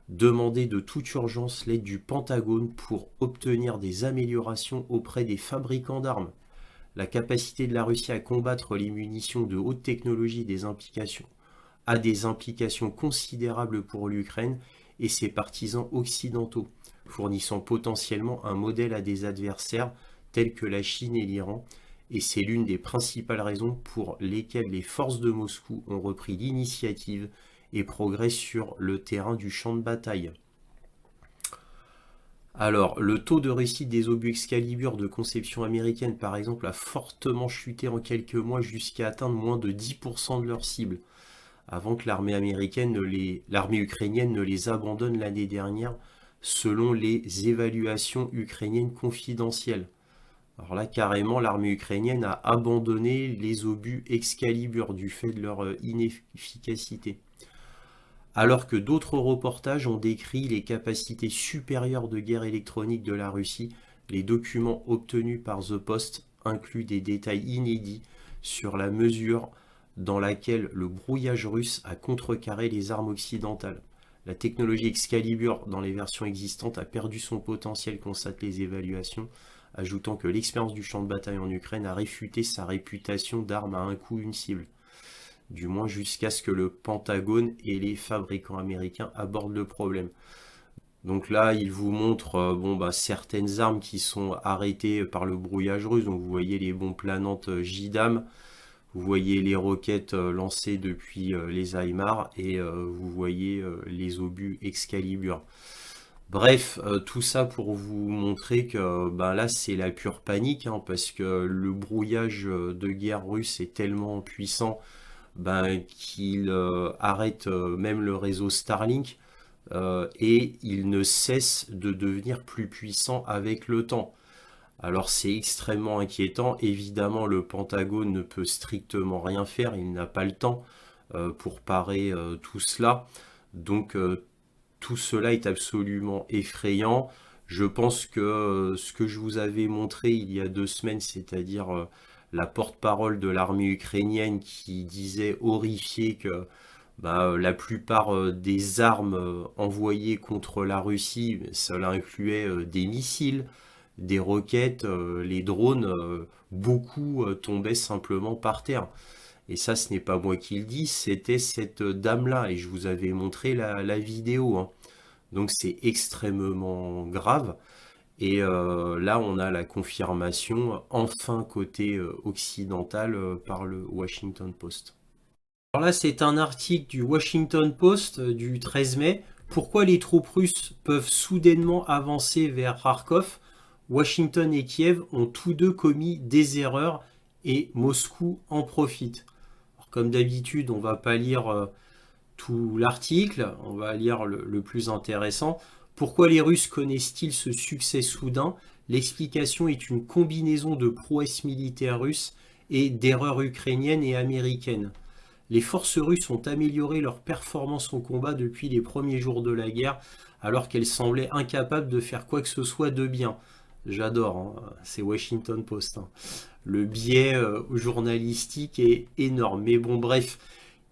demander de toute urgence l'aide du Pentagone pour obtenir des améliorations auprès des fabricants d'armes. La capacité de la Russie à combattre les munitions de haute technologie a des implications considérables pour l'Ukraine et ses partisans occidentaux, fournissant potentiellement un modèle à des adversaires tels que la Chine et l'Iran, et c'est l'une des principales raisons pour lesquelles les forces de Moscou ont repris l'initiative et progressent sur le terrain du champ de bataille. Alors, le taux de réussite des obus Excalibur de conception américaine, par exemple, a fortement chuté en quelques mois jusqu'à atteindre moins de 10% de leur cible, avant que l'armée ukrainienne ne les abandonne l'année dernière, selon les évaluations ukrainiennes confidentielles. Alors là, carrément, l'armée ukrainienne a abandonné les obus Excalibur du fait de leur inefficacité. Alors que d'autres reportages ont décrit les capacités supérieures de guerre électronique de la Russie, les documents obtenus par The Post incluent des détails inédits sur la mesure dans laquelle le brouillage russe a contrecarré les armes occidentales. La technologie Excalibur dans les versions existantes a perdu son potentiel, constatent les évaluations, ajoutant que l'expérience du champ de bataille en Ukraine a réfuté sa réputation d'arme à un coup une cible. Du moins jusqu'à ce que le Pentagone et les fabricants américains abordent le problème. Donc là, il vous montre certaines armes qui sont arrêtées par le brouillage russe. Donc vous voyez les bombes planantes JDAM, vous voyez les roquettes lancées depuis les HIMARS et vous voyez les obus Excalibur. Bref, tout ça pour vous montrer que là c'est la pure panique, hein, parce que le brouillage de guerre russe est tellement puissant qu'il arrête même le réseau Starlink et il ne cesse de devenir plus puissant avec le temps. Alors c'est extrêmement inquiétant. Évidemment, le Pentagone ne peut strictement rien faire, il n'a pas le temps pour parer tout cela. Donc tout cela est absolument effrayant. Je pense que ce que je vous avais montré il y a 2 semaines, c'est-à-dire la porte-parole de l'armée ukrainienne qui disait horrifié que la plupart des armes envoyées contre la Russie, cela incluait des missiles, des roquettes, les drones, beaucoup tombaient simplement par terre. Et ça, ce n'est pas moi qui le dis, c'était cette dame-là, et je vous avais montré la vidéo, hein. Donc c'est extrêmement grave. Et là, on a la confirmation, enfin côté occidental, par le Washington Post. Alors là, c'est un article du Washington Post du 13 mai. Pourquoi les troupes russes peuvent soudainement avancer vers Kharkov? Washington et Kiev ont tous deux commis des erreurs et Moscou en profite. Alors, comme d'habitude, on ne va pas lire tout l'article, on va lire le plus intéressant. Pourquoi les Russes connaissent-ils ce succès soudain? L'explication est une combinaison de prouesses militaires russes et d'erreurs ukrainiennes et américaines. Les forces russes ont amélioré leur performance au combat depuis les premiers jours de la guerre, alors qu'elles semblaient incapables de faire quoi que ce soit de bien. J'adore, hein, c'est Washington Post, hein. Le biais journalistique est énorme. Mais bon, bref,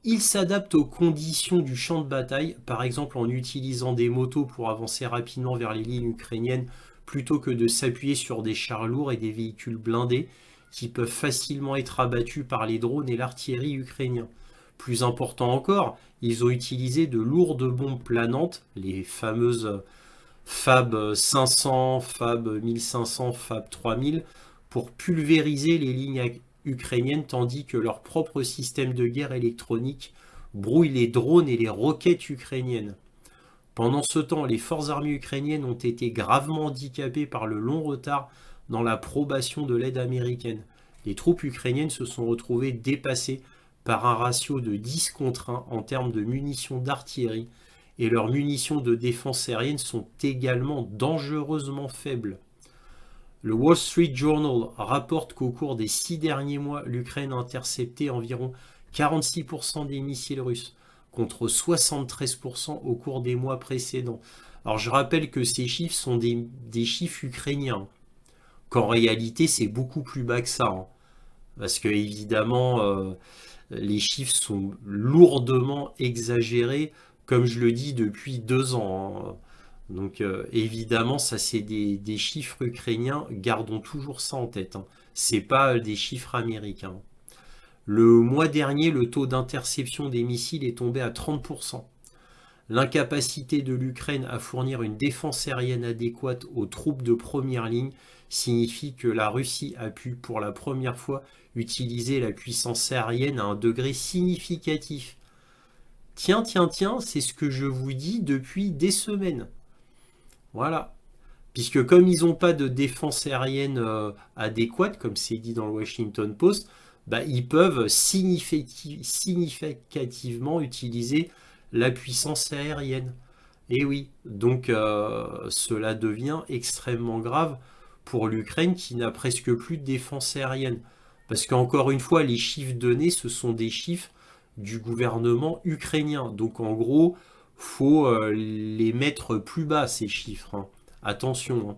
ils s'adaptent aux conditions du champ de bataille, par exemple en utilisant des motos pour avancer rapidement vers les lignes ukrainiennes, plutôt que de s'appuyer sur des chars lourds et des véhicules blindés qui peuvent facilement être abattus par les drones et l'artillerie ukrainiens. Plus important encore, ils ont utilisé de lourdes bombes planantes, les fameuses Fab 500, Fab 1500, Fab 3000, pour pulvériser les lignes ukrainiennes, tandis que leur propre système de guerre électronique brouille les drones et les roquettes ukrainiennes. Pendant ce temps, les forces armées ukrainiennes ont été gravement handicapées par le long retard dans l'approbation de l'aide américaine. Les troupes ukrainiennes se sont retrouvées dépassées par un ratio de 10 contre 1 en termes de munitions d'artillerie, et leurs munitions de défense aérienne sont également dangereusement faibles. Le Wall Street Journal rapporte qu'au cours des 6 derniers mois, l'Ukraine a intercepté environ 46% des missiles russes, contre 73% au cours des mois précédents. Alors je rappelle que ces chiffres sont des chiffres ukrainiens, qu'en réalité c'est beaucoup plus bas que ça, hein. Parce que évidemment les chiffres sont lourdement exagérés, comme je le dis depuis 2 ans, hein. Donc évidemment, ça c'est des chiffres ukrainiens, gardons toujours ça en tête, hein. C'est pas des chiffres américains. Le mois dernier, le taux d'interception des missiles est tombé à 30%. L'incapacité de l'Ukraine à fournir une défense aérienne adéquate aux troupes de première ligne signifie que la Russie a pu pour la première fois utiliser la puissance aérienne à un degré significatif. Tiens, c'est ce que je vous dis depuis des semaines. Voilà. Puisque comme ils n'ont pas de défense aérienne adéquate, comme c'est dit dans le Washington Post, ils peuvent significativement utiliser la puissance aérienne. Et oui, donc cela devient extrêmement grave pour l'Ukraine qui n'a presque plus de défense aérienne. Parce qu'encore une fois, les chiffres donnés, ce sont des chiffres du gouvernement ukrainien. Donc en gros, faut les mettre plus bas, ces chiffres, hein. Attention, hein.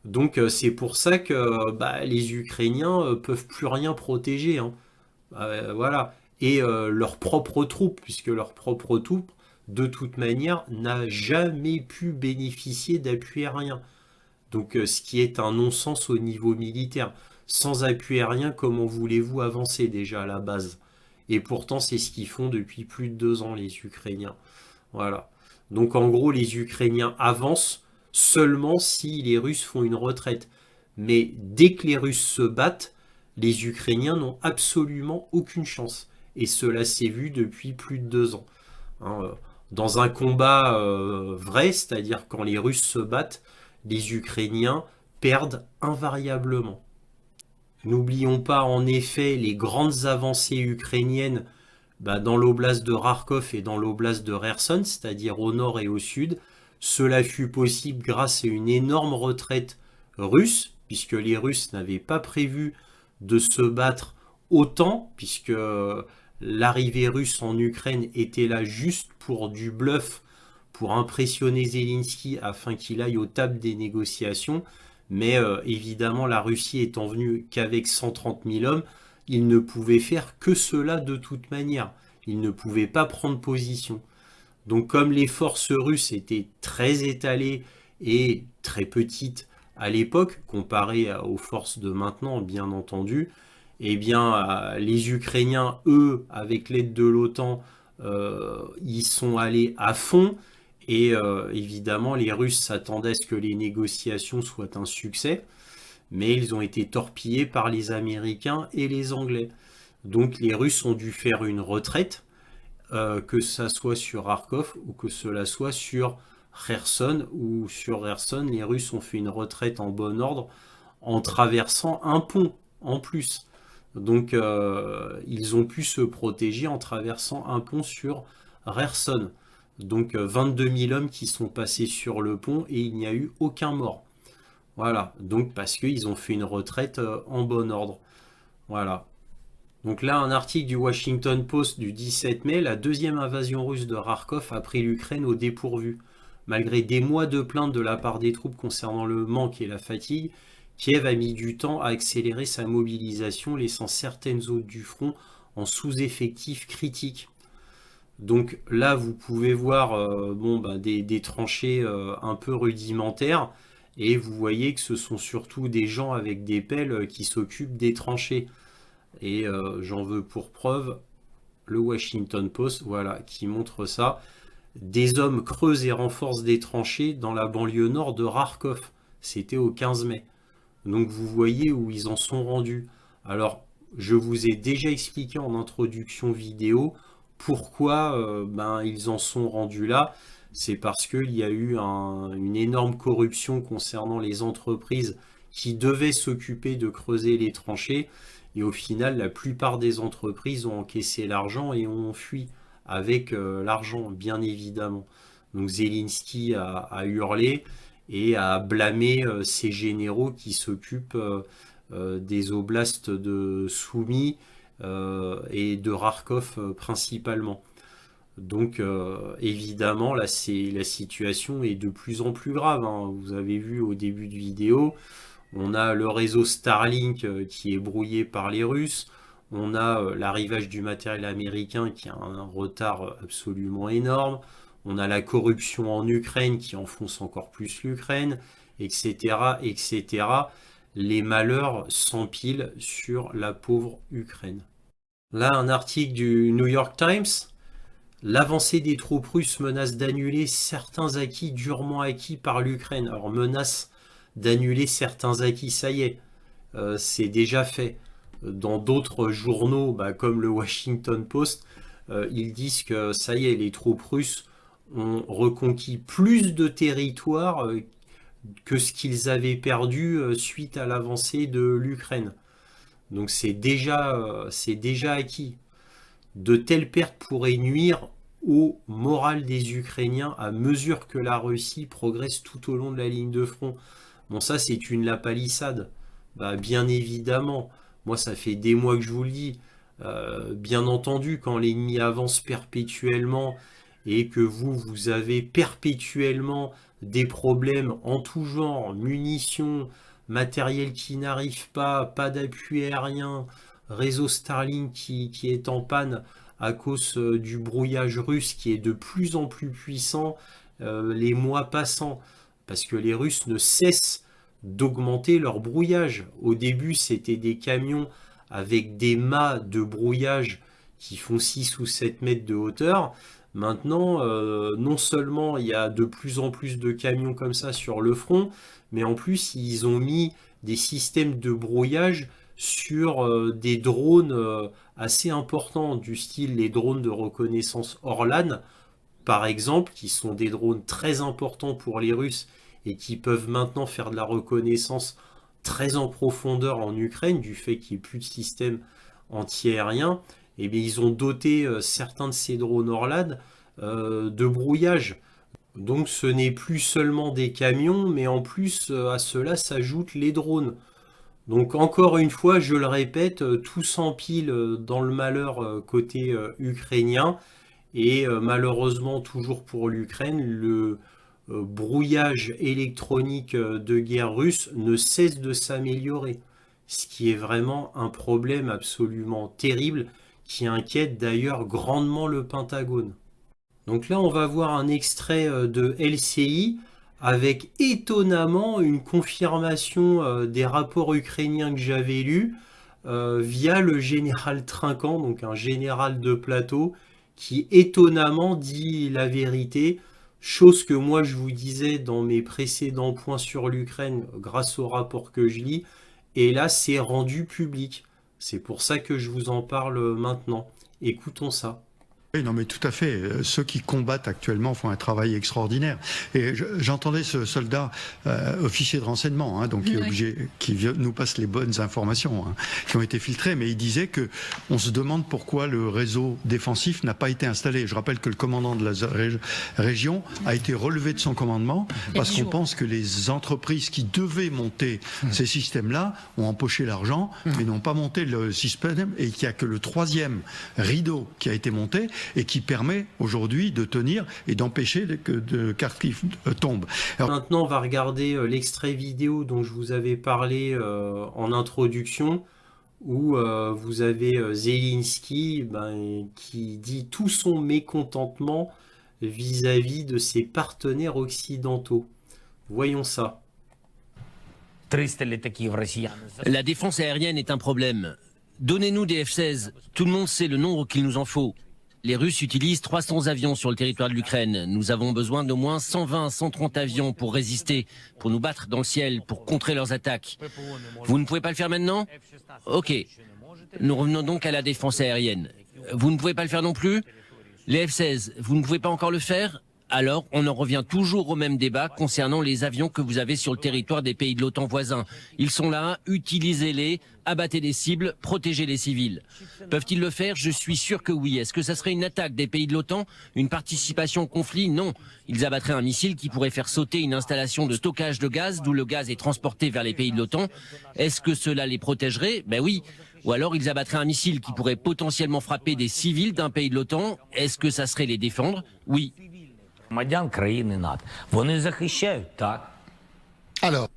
Donc c'est pour ça que les Ukrainiens peuvent plus rien protéger, hein. Voilà. et leurs propres troupes, puisque leurs propres troupes, de toute manière, n'a jamais pu bénéficier d'appui aérien. Donc ce qui est un non-sens au niveau militaire. Sans appui aérien, comment voulez-vous avancer déjà à la base? Et pourtant, c'est ce qu'ils font depuis plus de 2 ans, les Ukrainiens. Voilà. Donc en gros, les Ukrainiens avancent seulement si les Russes font une retraite. Mais dès que les Russes se battent, les Ukrainiens n'ont absolument aucune chance. Et cela s'est vu depuis plus de 2 ans. Hein, dans un combat vrai, c'est-à-dire quand les Russes se battent, les Ukrainiens perdent invariablement. N'oublions pas en effet les grandes avancées ukrainiennes dans l'oblast de Kharkov et dans l'oblast de Kherson, c'est-à-dire au nord et au sud. Cela fut possible grâce à une énorme retraite russe, puisque les Russes n'avaient pas prévu de se battre autant, puisque l'arrivée russe en Ukraine était là juste pour du bluff, pour impressionner Zelensky afin qu'il aille aux tables des négociations. Mais évidemment, la Russie étant venue qu'avec 130 000 hommes, il ne pouvait faire que cela de toute manière. Il ne pouvait pas prendre position. Donc comme les forces russes étaient très étalées et très petites à l'époque, comparées aux forces de maintenant, bien entendu, eh bien les Ukrainiens, eux, avec l'aide de l'OTAN, ils sont allés à fond. Et évidemment, les Russes s'attendaient à ce que les négociations soient un succès, mais ils ont été torpillés par les Américains et les Anglais. Donc les Russes ont dû faire une retraite, que ça soit sur Kharkov ou que cela soit sur Kherson, ou sur Kherson, les Russes ont fait une retraite en bon ordre en traversant un pont en plus. Donc ils ont pu se protéger en traversant un pont sur Kherson. Donc 22 000 hommes qui sont passés sur le pont et il n'y a eu aucun mort. Voilà, donc parce qu'ils ont fait une retraite en bon ordre. Voilà. Donc là, un article du Washington Post du 17 mai, la deuxième invasion russe de Kharkov a pris l'Ukraine au dépourvu. Malgré des mois de plaintes de la part des troupes concernant le manque et la fatigue, Kiev a mis du temps à accélérer sa mobilisation, laissant certaines zones du front en sous-effectif critique. Donc là, vous pouvez voir des tranchées un peu rudimentaires, et vous voyez que ce sont surtout des gens avec des pelles qui s'occupent des tranchées. Et j'en veux pour preuve le Washington Post, voilà, qui montre ça. Des hommes creusent et renforcent des tranchées dans la banlieue nord de Kharkov. C'était au 15 mai. Donc vous voyez où ils en sont rendus. Alors, je vous ai déjà expliqué en introduction vidéo pourquoi ils en sont rendus là. C'est parce qu'il y a eu une énorme corruption concernant les entreprises qui devaient s'occuper de creuser les tranchées. Et au final, la plupart des entreprises ont encaissé l'argent et ont fui avec l'argent, bien évidemment. Donc Zelensky a hurlé et a blâmé ces généraux qui s'occupent des oblasts de Soumy et de Kharkov principalement. Donc évidemment, là, la situation est de plus en plus grave, hein. Vous avez vu au début de vidéo, on a le réseau Starlink qui est brouillé par les Russes. On a l'arrivage du matériel américain qui a un retard absolument énorme. On a la corruption en Ukraine qui enfonce encore plus l'Ukraine, etc., etc. Les malheurs s'empilent sur la pauvre Ukraine. Là, un article du New York Times. L'avancée des troupes russes menace d'annuler certains acquis durement acquis par l'Ukraine. Alors, menace d'annuler certains acquis, ça y est, c'est déjà fait. Dans d'autres journaux, comme le Washington Post, ils disent que ça y est, les troupes russes ont reconquis plus de territoire que ce qu'ils avaient perdu suite à l'avancée de l'Ukraine. Donc c'est déjà acquis. De telles pertes pourraient nuire au moral des Ukrainiens à mesure que la Russie progresse tout au long de la ligne de front. Bon, ça, c'est une lapalissade. Bien évidemment. Moi, ça fait des mois que je vous le dis. Bien entendu, quand l'ennemi avance perpétuellement et que vous avez perpétuellement des problèmes en tout genre, munitions, matériel qui n'arrive pas d'appui aérien, réseau Starlink qui est en panne à cause du brouillage russe qui est de plus en plus puissant les mois passant, parce que les Russes ne cessent d'augmenter leur brouillage. Au début, c'était des camions avec des mâts de brouillage qui font 6 ou 7 mètres de hauteur. Maintenant, non seulement il y a de plus en plus de camions comme ça sur le front, mais en plus, ils ont mis des systèmes de brouillage sur des drones assez importants, du style les drones de reconnaissance Orlan, par exemple, qui sont des drones très importants pour les Russes et qui peuvent maintenant faire de la reconnaissance très en profondeur en Ukraine, du fait qu'il n'y ait plus de système anti-aérien. Et bien, ils ont doté certains de ces drones Orlan de brouillage. Donc ce n'est plus seulement des camions, mais en plus à cela s'ajoutent les drones. Donc encore une fois, je le répète, tout s'empile dans le malheur côté ukrainien. Et malheureusement, toujours pour l'Ukraine, le brouillage électronique de guerre russe ne cesse de s'améliorer. Ce qui est vraiment un problème absolument terrible qui inquiète d'ailleurs grandement le Pentagone. Donc là, on va voir un extrait de LCI avec étonnamment une confirmation des rapports ukrainiens que j'avais lus via le général Trinquant, donc un général de plateau, qui étonnamment dit la vérité, chose que moi je vous disais dans mes précédents points sur l'Ukraine grâce au rapport que je lis, et là c'est rendu public. C'est pour ça que je vous en parle maintenant. Écoutons ça. Oui, non, mais tout à fait. Ceux qui combattent actuellement font un travail extraordinaire. Et j'entendais ce soldat officier de renseignement, donc qui est obligé, qui nous passe les bonnes informations qui ont été filtrées, mais il disait que on se demande pourquoi le réseau défensif n'a pas été installé. Je rappelle que le commandant de la région a été relevé de son commandement parce qu'on pense que les entreprises qui devaient monter ces systèmes-là ont empoché l'argent, mais n'ont pas monté le système, et qu'il n'y a que le 3e rideau qui a été monté et qui permet aujourd'hui de tenir et d'empêcher que Kharkiv tombe. Alors, maintenant, on va regarder l'extrait vidéo dont je vous avais parlé en introduction, où vous avez Zelensky qui dit tout son mécontentement vis-à-vis de ses partenaires occidentaux. Voyons ça. La défense aérienne est un problème. Donnez-nous des F-16. Tout le monde sait le nombre qu'il nous en faut. Les Russes utilisent 300 avions sur le territoire de l'Ukraine. Nous avons besoin d'au moins 120, 130 avions pour résister, pour nous battre dans le ciel, pour contrer leurs attaques. Vous ne pouvez pas le faire maintenant? Ok. Nous revenons donc à la défense aérienne. Vous ne pouvez pas le faire non plus? Les F-16, vous ne pouvez pas encore le faire? Alors, on en revient toujours au même débat concernant les avions que vous avez sur le territoire des pays de l'OTAN voisins. Ils sont là, utilisez-les, abattez des cibles, protégez les civils. Peuvent-ils le faire? Je suis sûr que oui. Est-ce que ça serait une attaque des pays de l'OTAN? Une participation au conflit? Non. Ils abattraient un missile qui pourrait faire sauter une installation de stockage de gaz, d'où le gaz est transporté vers les pays de l'OTAN. Est-ce que cela les protégerait? Ben oui. Ou alors ils abattraient un missile qui pourrait potentiellement frapper des civils d'un pays de l'OTAN. Est-ce que ça serait les défendre? Oui. Alors.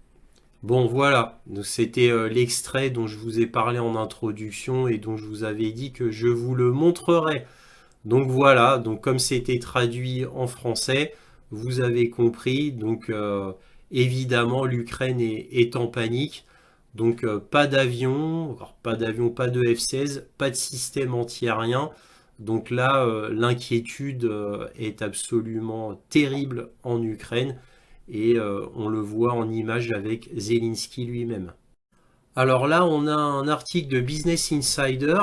Bon voilà, c'était l'extrait dont je vous ai parlé en introduction et dont je vous avais dit que je vous le montrerai. Donc voilà, donc comme c'était traduit en français, vous avez compris. Donc évidemment l'Ukraine est en panique. Donc pas d'avion, pas de F-16, pas de système anti-aérien. Donc là, l'inquiétude est absolument terrible en Ukraine et on le voit en image avec Zelensky lui-même. Alors là, on a un article de Business Insider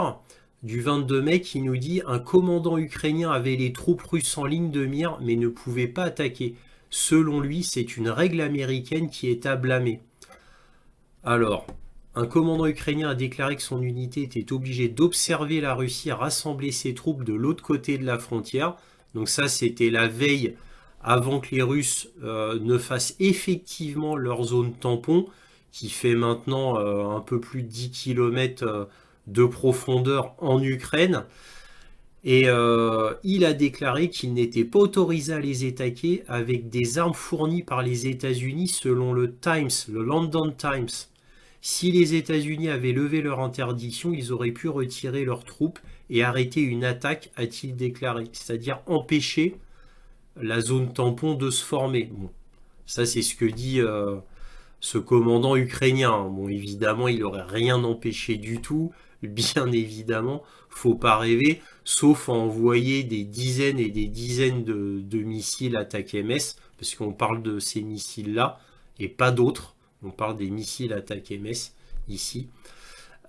du 22 mai qui nous dit « Un commandant ukrainien avait les troupes russes en ligne de mire mais ne pouvait pas attaquer. Selon lui, c'est une règle américaine qui est à blâmer. » Alors, un commandant ukrainien a déclaré que son unité était obligée d'observer la Russie rassembler ses troupes de l'autre côté de la frontière. Donc ça, c'était la veille avant que les Russes ne fassent effectivement leur zone tampon, qui fait maintenant un peu plus de 10 km de profondeur en Ukraine. Et il a déclaré qu'il n'était pas autorisé à les attaquer avec des armes fournies par les États-Unis selon le Times, le London Times. Si les États-Unis avaient levé leur interdiction, ils auraient pu retirer leurs troupes et arrêter une attaque, a-t-il déclaré. C'est-à-dire empêcher la zone tampon de se former. Bon, ça, c'est ce que dit ce commandant ukrainien. Bon, évidemment, il n'aurait rien empêché du tout. Bien évidemment, faut pas rêver, sauf à envoyer des dizaines et des dizaines de missiles attaque-MS, parce qu'on parle de ces missiles-là, et pas d'autres. On parle des missiles attaque-MS, ici.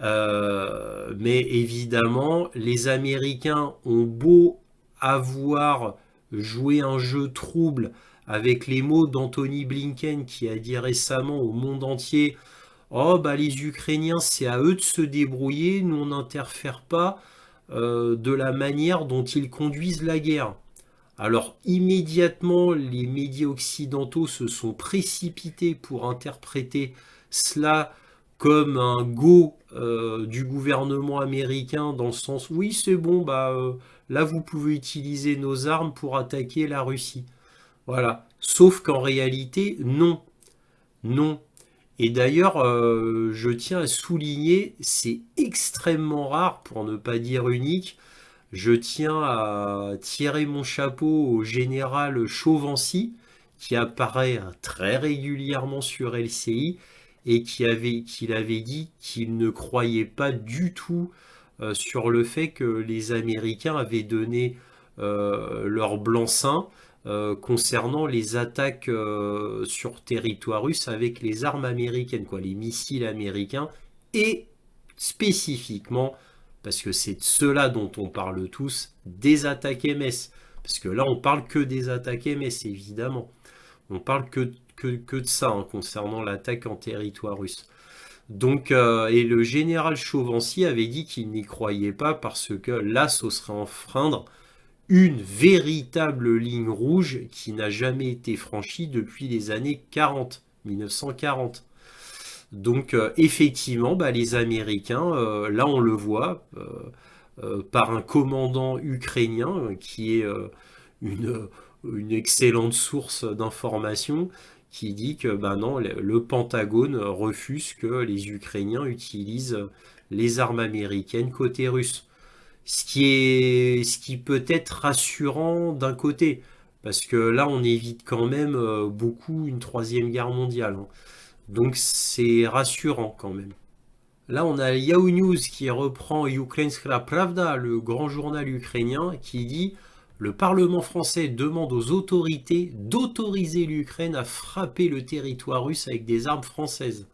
Mais évidemment, les Américains ont beau avoir joué un jeu trouble avec les mots d'Anthony Blinken qui a dit récemment au monde entier: oh bah les Ukrainiens c'est à eux de se débrouiller, nous on n'interfère pas de la manière dont ils conduisent la guerre. Alors immédiatement les médias occidentaux se sont précipités pour interpréter cela comme un go du gouvernement américain, dans le sens oui c'est bon, bah là vous pouvez utiliser nos armes pour attaquer la Russie. Voilà. Sauf qu'en réalité, non. Non. Et d'ailleurs, je tiens à souligner, c'est extrêmement rare, pour ne pas dire unique. Je tiens à tirer mon chapeau au général Chauvency, qui apparaît très régulièrement sur LCI, et qu'il avait dit qu'il ne croyait pas du tout sur le fait que les Américains avaient donné leur blanc-seing concernant les attaques sur territoire russe avec les armes américaines, quoi, les missiles américains, et spécifiquement, parce que c'est de cela dont on parle tous, des attaques MS. Parce que là, on parle que des attaques MS, évidemment. On parle que de ça, hein, concernant l'attaque en territoire russe. Donc, et le général Chauvency avait dit qu'il n'y croyait pas parce que là, ce serait enfreindre une véritable ligne rouge qui n'a jamais été franchie depuis les années 40, 1940. Donc effectivement, bah, les Américains, là on le voit, par un commandant ukrainien qui est une excellente source d'information, qui dit que bah non, le Pentagone refuse que les Ukrainiens utilisent les armes américaines côté russe. Ce qui peut être rassurant d'un côté, parce que là on évite quand même beaucoup une troisième guerre mondiale, hein. Donc c'est rassurant quand même. Là on a Yahoo News qui reprend Ukrainska Pravda, le grand journal ukrainien, qui dit: le Parlement français demande aux autorités d'autoriser l'Ukraine à frapper le territoire russe avec des armes françaises.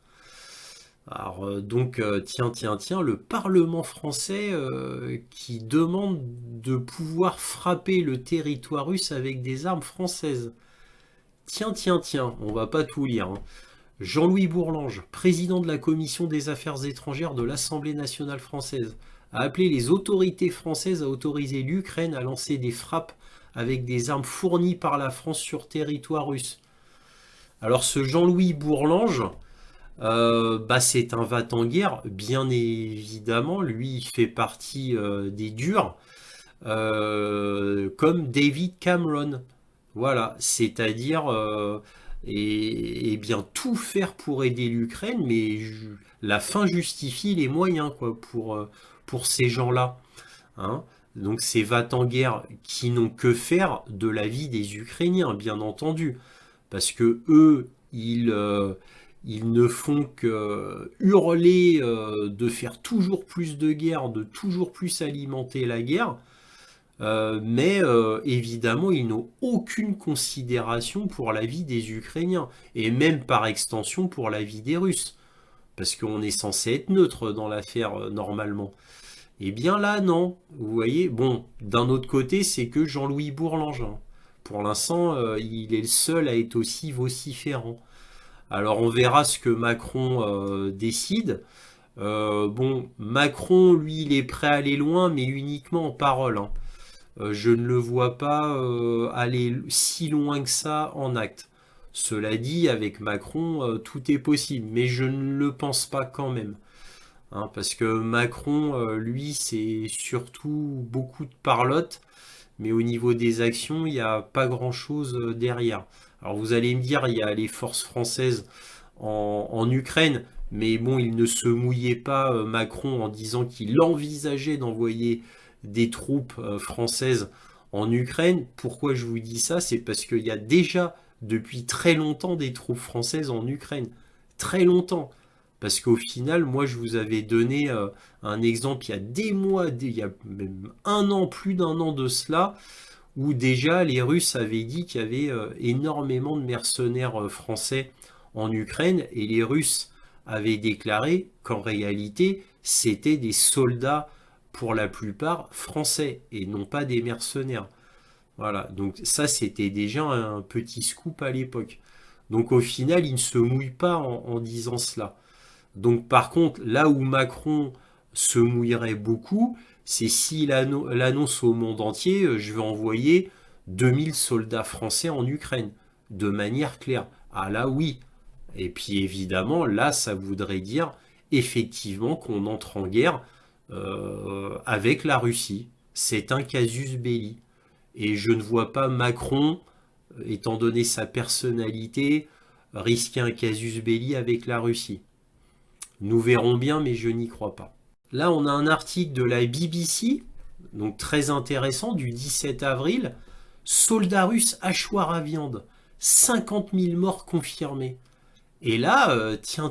Alors donc, tiens, le Parlement français qui demande de pouvoir frapper le territoire russe avec des armes françaises. Tiens, on va pas tout lire, hein. Jean-Louis Bourlange, président de la Commission des Affaires étrangères de l'Assemblée nationale française, a appelé les autorités françaises à autoriser l'Ukraine à lancer des frappes avec des armes fournies par la France sur territoire russe. Alors ce Jean-Louis Bourlange, bah c'est un va-t-en-guerre, bien évidemment, lui il fait partie des durs, comme David Cameron, voilà, c'est-à-dire et bien tout faire pour aider l'Ukraine, mais la fin justifie les moyens, quoi, pour ces gens-là, hein. Donc ces va-t-en-guerre qui n'ont que faire de la vie des Ukrainiens, bien entendu, parce que eux, ils ne font que hurler de faire toujours plus de guerre, de toujours plus alimenter la guerre, mais évidemment, ils n'ont aucune considération pour la vie des Ukrainiens, et même par extension pour la vie des Russes, parce qu'on est censé être neutre dans l'affaire normalement. Et bien là, non. Vous voyez, bon, d'un autre côté, c'est que Jean-Louis Bourlange, hein. Pour l'instant, il est le seul à être aussi vociférant. Alors on verra ce que Macron décide. Bon, Macron, lui, il est prêt à aller loin, mais uniquement en parole, hein. Je ne le vois pas aller si loin que ça en acte. Cela dit, avec Macron, tout est possible, mais je ne le pense pas quand même, hein, parce que Macron, lui, c'est surtout beaucoup de parlotte, mais au niveau des actions, il n'y a pas grand-chose derrière. Alors vous allez me dire, il y a les forces françaises en Ukraine, Mais bon, il ne se mouillait pas, Macron, en disant qu'il envisageait d'envoyer des troupes françaises en Ukraine. Pourquoi je vous dis ça? C'est parce qu'il y a déjà depuis très longtemps des troupes françaises en Ukraine. Très longtemps. Parce qu'au final, moi, je vous avais donné un exemple il y a des mois, il y a même un an, plus d'un an de cela, où déjà les Russes avaient dit qu'il y avait énormément de mercenaires français en Ukraine, et les Russes avaient déclaré qu'en réalité, c'était des soldats pour la plupart français, et non pas des mercenaires. Voilà, donc ça c'était déjà un petit scoop à l'époque. Donc au final, il ne se mouille pas en disant cela. Donc par contre, là où Macron se mouillerait beaucoup, c'est s'il annonce au monde entier, je vais envoyer 2000 soldats français en Ukraine, de manière claire. Ah là oui. Et puis évidemment, là, ça voudrait dire effectivement qu'on entre en guerre avec la Russie. C'est un casus belli. Et je ne vois pas Macron, étant donné sa personnalité, risquer un casus belli avec la Russie. Nous verrons bien, mais je n'y crois pas. Là, on a un article de la BBC, donc très intéressant, du 17 avril. Soldats russes hachoirs à viande. 50 000 morts confirmés. Et là, tiens,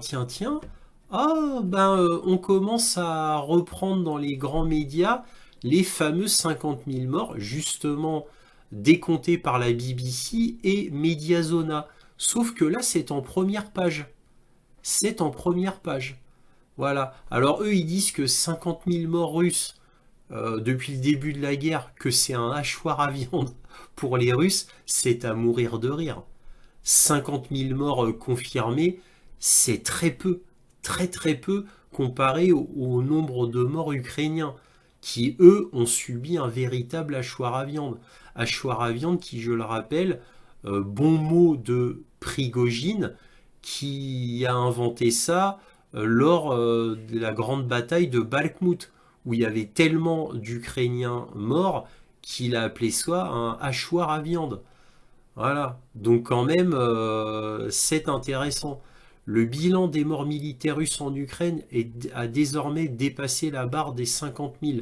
on commence à reprendre dans les grands médias les fameux 50 000 morts, justement décomptés par la BBC et Mediazona. Sauf que là, c'est en première page. C'est en première page. Voilà. Alors eux, ils disent que 50 000 morts russes depuis le début de la guerre, que c'est un hachoir à viande pour les Russes, c'est à mourir de rire. 50 000 morts confirmés, c'est très peu, très peu comparé au nombre de morts ukrainiens, qui eux ont subi un véritable hachoir à viande. Hachoir à viande qui, je le rappelle, bon mot de Prigojine, qui a inventé ça lors de la grande bataille de Bakhmout, où il y avait tellement d'Ukrainiens morts qu'il a appelé ça un hachoir à viande. Voilà, donc quand même, c'est intéressant. Le bilan des morts militaires russes en Ukraine a désormais dépassé la barre des 50 000,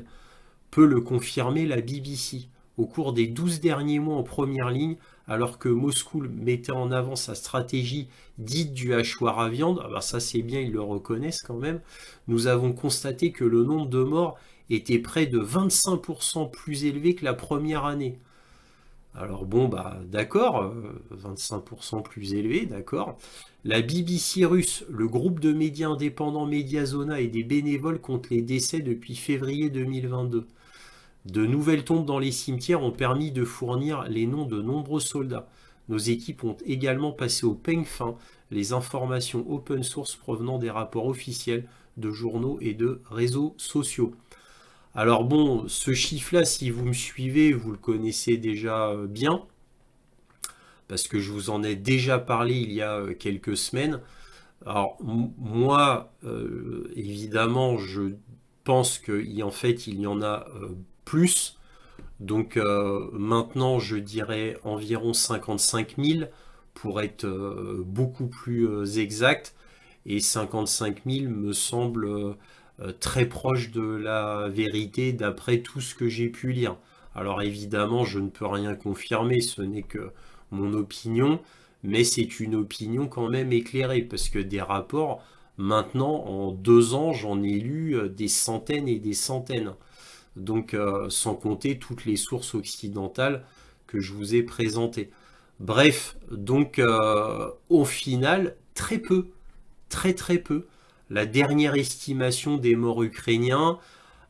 peut le confirmer la BBC. Au cours des 12 derniers mois en première ligne, alors que Moscou mettait en avant sa stratégie dite du hachoir à viande, ah bah ça c'est bien, ils le reconnaissent quand même, nous avons constaté que le nombre de morts était près de 25% plus élevé que la première année. Alors bon, bah d'accord, 25% plus élevé, d'accord. La BBC russe, le groupe de médias indépendants Mediazona et des bénévoles comptent les décès depuis février 2022. De nouvelles tombes dans les cimetières ont permis de fournir les noms de nombreux soldats. Nos équipes ont également passé au peigne fin les informations open source provenant des rapports officiels de journaux et de réseaux sociaux. Alors bon, ce chiffre-là, si vous me suivez, vous le connaissez déjà bien, parce que je vous en ai déjà parlé il y a quelques semaines. Alors moi, évidemment, je pense qu'en fait, il y en a plus. Donc maintenant, je dirais environ 55 000 pour être beaucoup plus exact. Et 55 000 me semble très proche de la vérité d'après tout ce que j'ai pu lire. Alors évidemment, je ne peux rien confirmer, ce n'est que mon opinion, mais c'est une opinion quand même éclairée, parce que des rapports, maintenant, en 2 ans, j'en ai lu des centaines et des centaines. Donc sans compter toutes les sources occidentales que je vous ai présentées. Bref, donc au final, très peu, très peu. La dernière estimation des morts ukrainiens,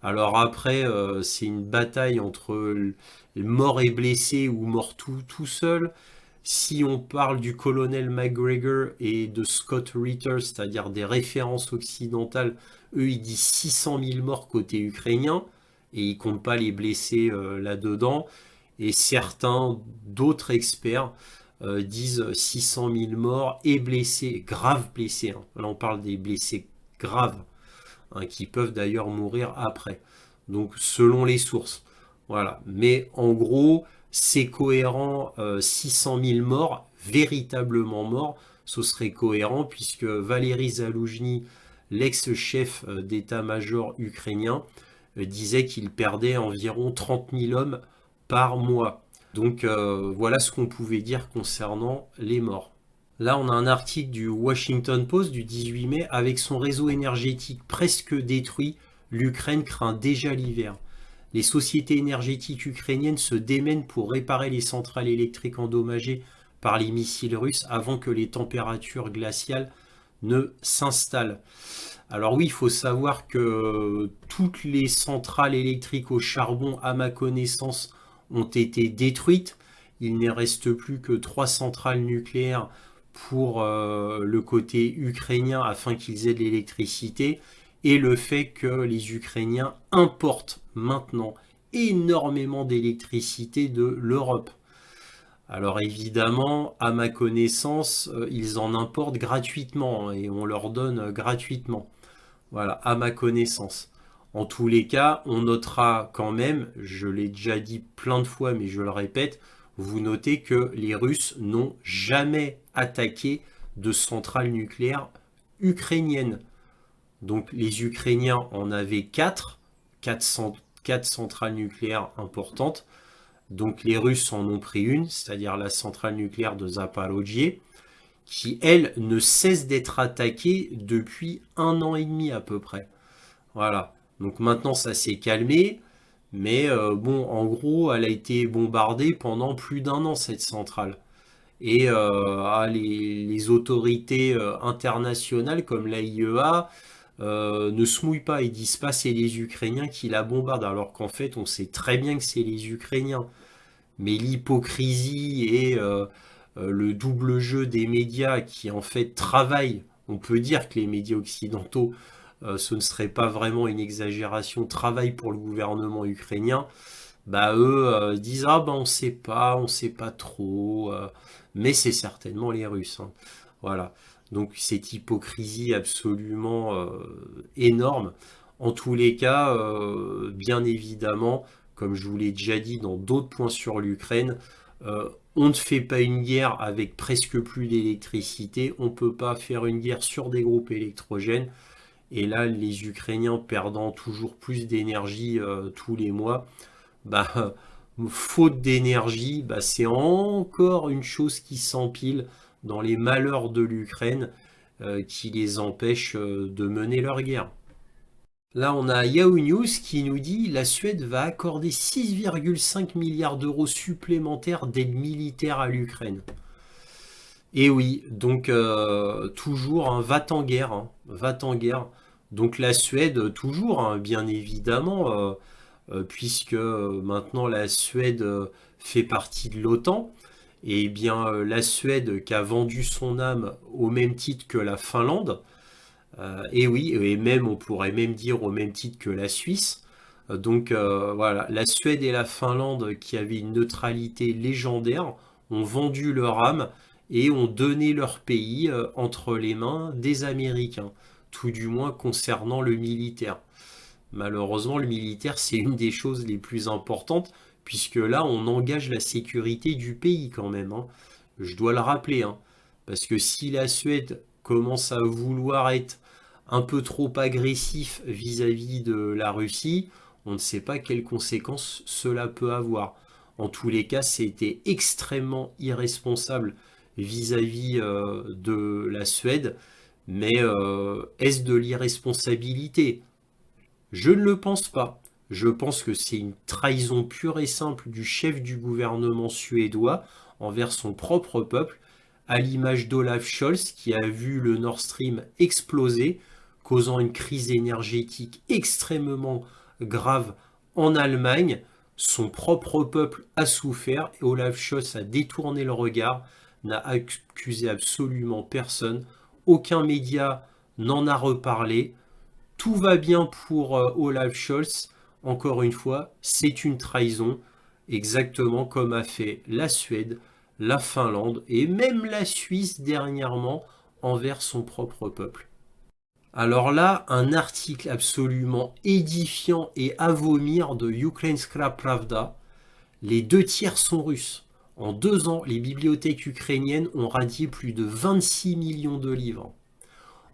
alors après, c'est une bataille entre morts et blessés ou morts tout seul. Si on parle du colonel McGregor et de Scott Ritter, c'est-à-dire des références occidentales, eux ils disent 600 000 morts côté ukrainien, et ils ne comptent pas les blessés là-dedans. Et certains d'autres experts disent 600 000 morts et blessés, graves blessés. Hein. Là on parle des blessés graves, hein, qui peuvent d'ailleurs mourir après. Donc selon les sources. Voilà. Mais en gros, c'est cohérent, 600 000 morts, véritablement morts, ce serait cohérent puisque Valéry Zaloujny, l'ex-chef d'état-major ukrainien, disait qu'il perdait environ 30 000 hommes par mois. Donc voilà ce qu'on pouvait dire concernant les morts. Là, on a un article du Washington Post du 18 mai. Avec son réseau énergétique presque détruit, l'Ukraine craint déjà l'hiver. Les sociétés énergétiques ukrainiennes se démènent pour réparer les centrales électriques endommagées par les missiles russes avant que les températures glaciales ne s'installent. Alors oui, il faut savoir que toutes les centrales électriques au charbon, à ma connaissance, ont été détruites. Il ne reste plus que 3 centrales nucléaires pour le côté ukrainien afin qu'ils aient de l'électricité, et le fait que les Ukrainiens importent maintenant énormément d'électricité de l'Europe. Alors évidemment, à ma connaissance, ils en importent gratuitement et on leur donne gratuitement. Voilà, à ma connaissance. En tous les cas, on notera quand même, je l'ai déjà dit plein de fois mais je le répète, vous notez que les Russes n'ont jamais attaqué de centrales nucléaires ukrainiennes. Donc les Ukrainiens en avaient 4 centrales nucléaires importantes. Donc les Russes en ont pris une, c'est-à-dire la centrale nucléaire de Zaporojye, qui elle ne cesse d'être attaquée depuis 1 an et demi à peu près. Voilà, donc maintenant ça s'est calmé. Mais bon, en gros, elle a été bombardée pendant plus d'1 an, cette centrale. Et les autorités internationales comme l'AIEA ne se mouillent pas. Ils disent pas c'est les Ukrainiens qui la bombardent, alors qu'en fait, on sait très bien que c'est les Ukrainiens. Mais l'hypocrisie et le double jeu des médias qui en fait travaillent, on peut dire que les médias occidentaux, ce ne serait pas vraiment une exagération, travaillent pour le gouvernement ukrainien, bah eux disent ah ben on sait pas trop, mais c'est certainement les Russes. Hein. Voilà. Donc cette hypocrisie absolument énorme. En tous les cas, bien évidemment, comme je vous l'ai déjà dit dans d'autres points sur l'Ukraine, on ne fait pas une guerre avec presque plus d'électricité, on ne peut pas faire une guerre sur des groupes électrogènes. Et là, les Ukrainiens perdant toujours plus d'énergie tous les mois, bah, faute d'énergie, bah, c'est encore une chose qui s'empile dans les malheurs de l'Ukraine qui les empêche de mener leur guerre. Là, on a Yahoo News qui nous dit la Suède va accorder 6,5 milliards d'euros supplémentaires d'aide militaire à l'Ukraine. Et oui, donc toujours, hein, va-t-en guerre, hein, va-t-en guerre. Donc la Suède, toujours, hein, bien évidemment, puisque maintenant la Suède fait partie de l'OTAN, et bien la Suède qui a vendu son âme au même titre que la Finlande, et oui, et même on pourrait même dire au même titre que la Suisse. Donc voilà, la Suède et la Finlande qui avaient une neutralité légendaire ont vendu leur âme et ont donné leur pays entre les mains des Américains, tout du moins concernant le militaire. Malheureusement, le militaire, c'est une des choses les plus importantes, puisque là, on engage la sécurité du pays quand même. Hein. Je dois le rappeler, hein, parce que si la Suède commence à vouloir être un peu trop agressif vis-à-vis de la Russie, on ne sait pas quelles conséquences cela peut avoir. En tous les cas, c'était extrêmement irresponsable vis-à-vis de la Suède, mais est-ce de l'irresponsabilité? Je ne le pense pas. Je pense que c'est une trahison pure et simple du chef du gouvernement suédois envers son propre peuple, à l'image d'Olaf Scholz qui a vu le Nord Stream exploser, causant une crise énergétique extrêmement grave en Allemagne. Son propre peuple a souffert et Olaf Scholz a détourné le regard, n'a accusé absolument personne, aucun média n'en a reparlé. Tout va bien pour Olaf Scholz. Encore une fois, c'est une trahison, exactement comme a fait la Suède, la Finlande et même la Suisse dernièrement envers son propre peuple. Alors là, un article absolument édifiant et à vomir de Ukrainska Pravda. Les 2 tiers sont russes. En 2 ans, les bibliothèques ukrainiennes ont radié plus de 26 millions de livres.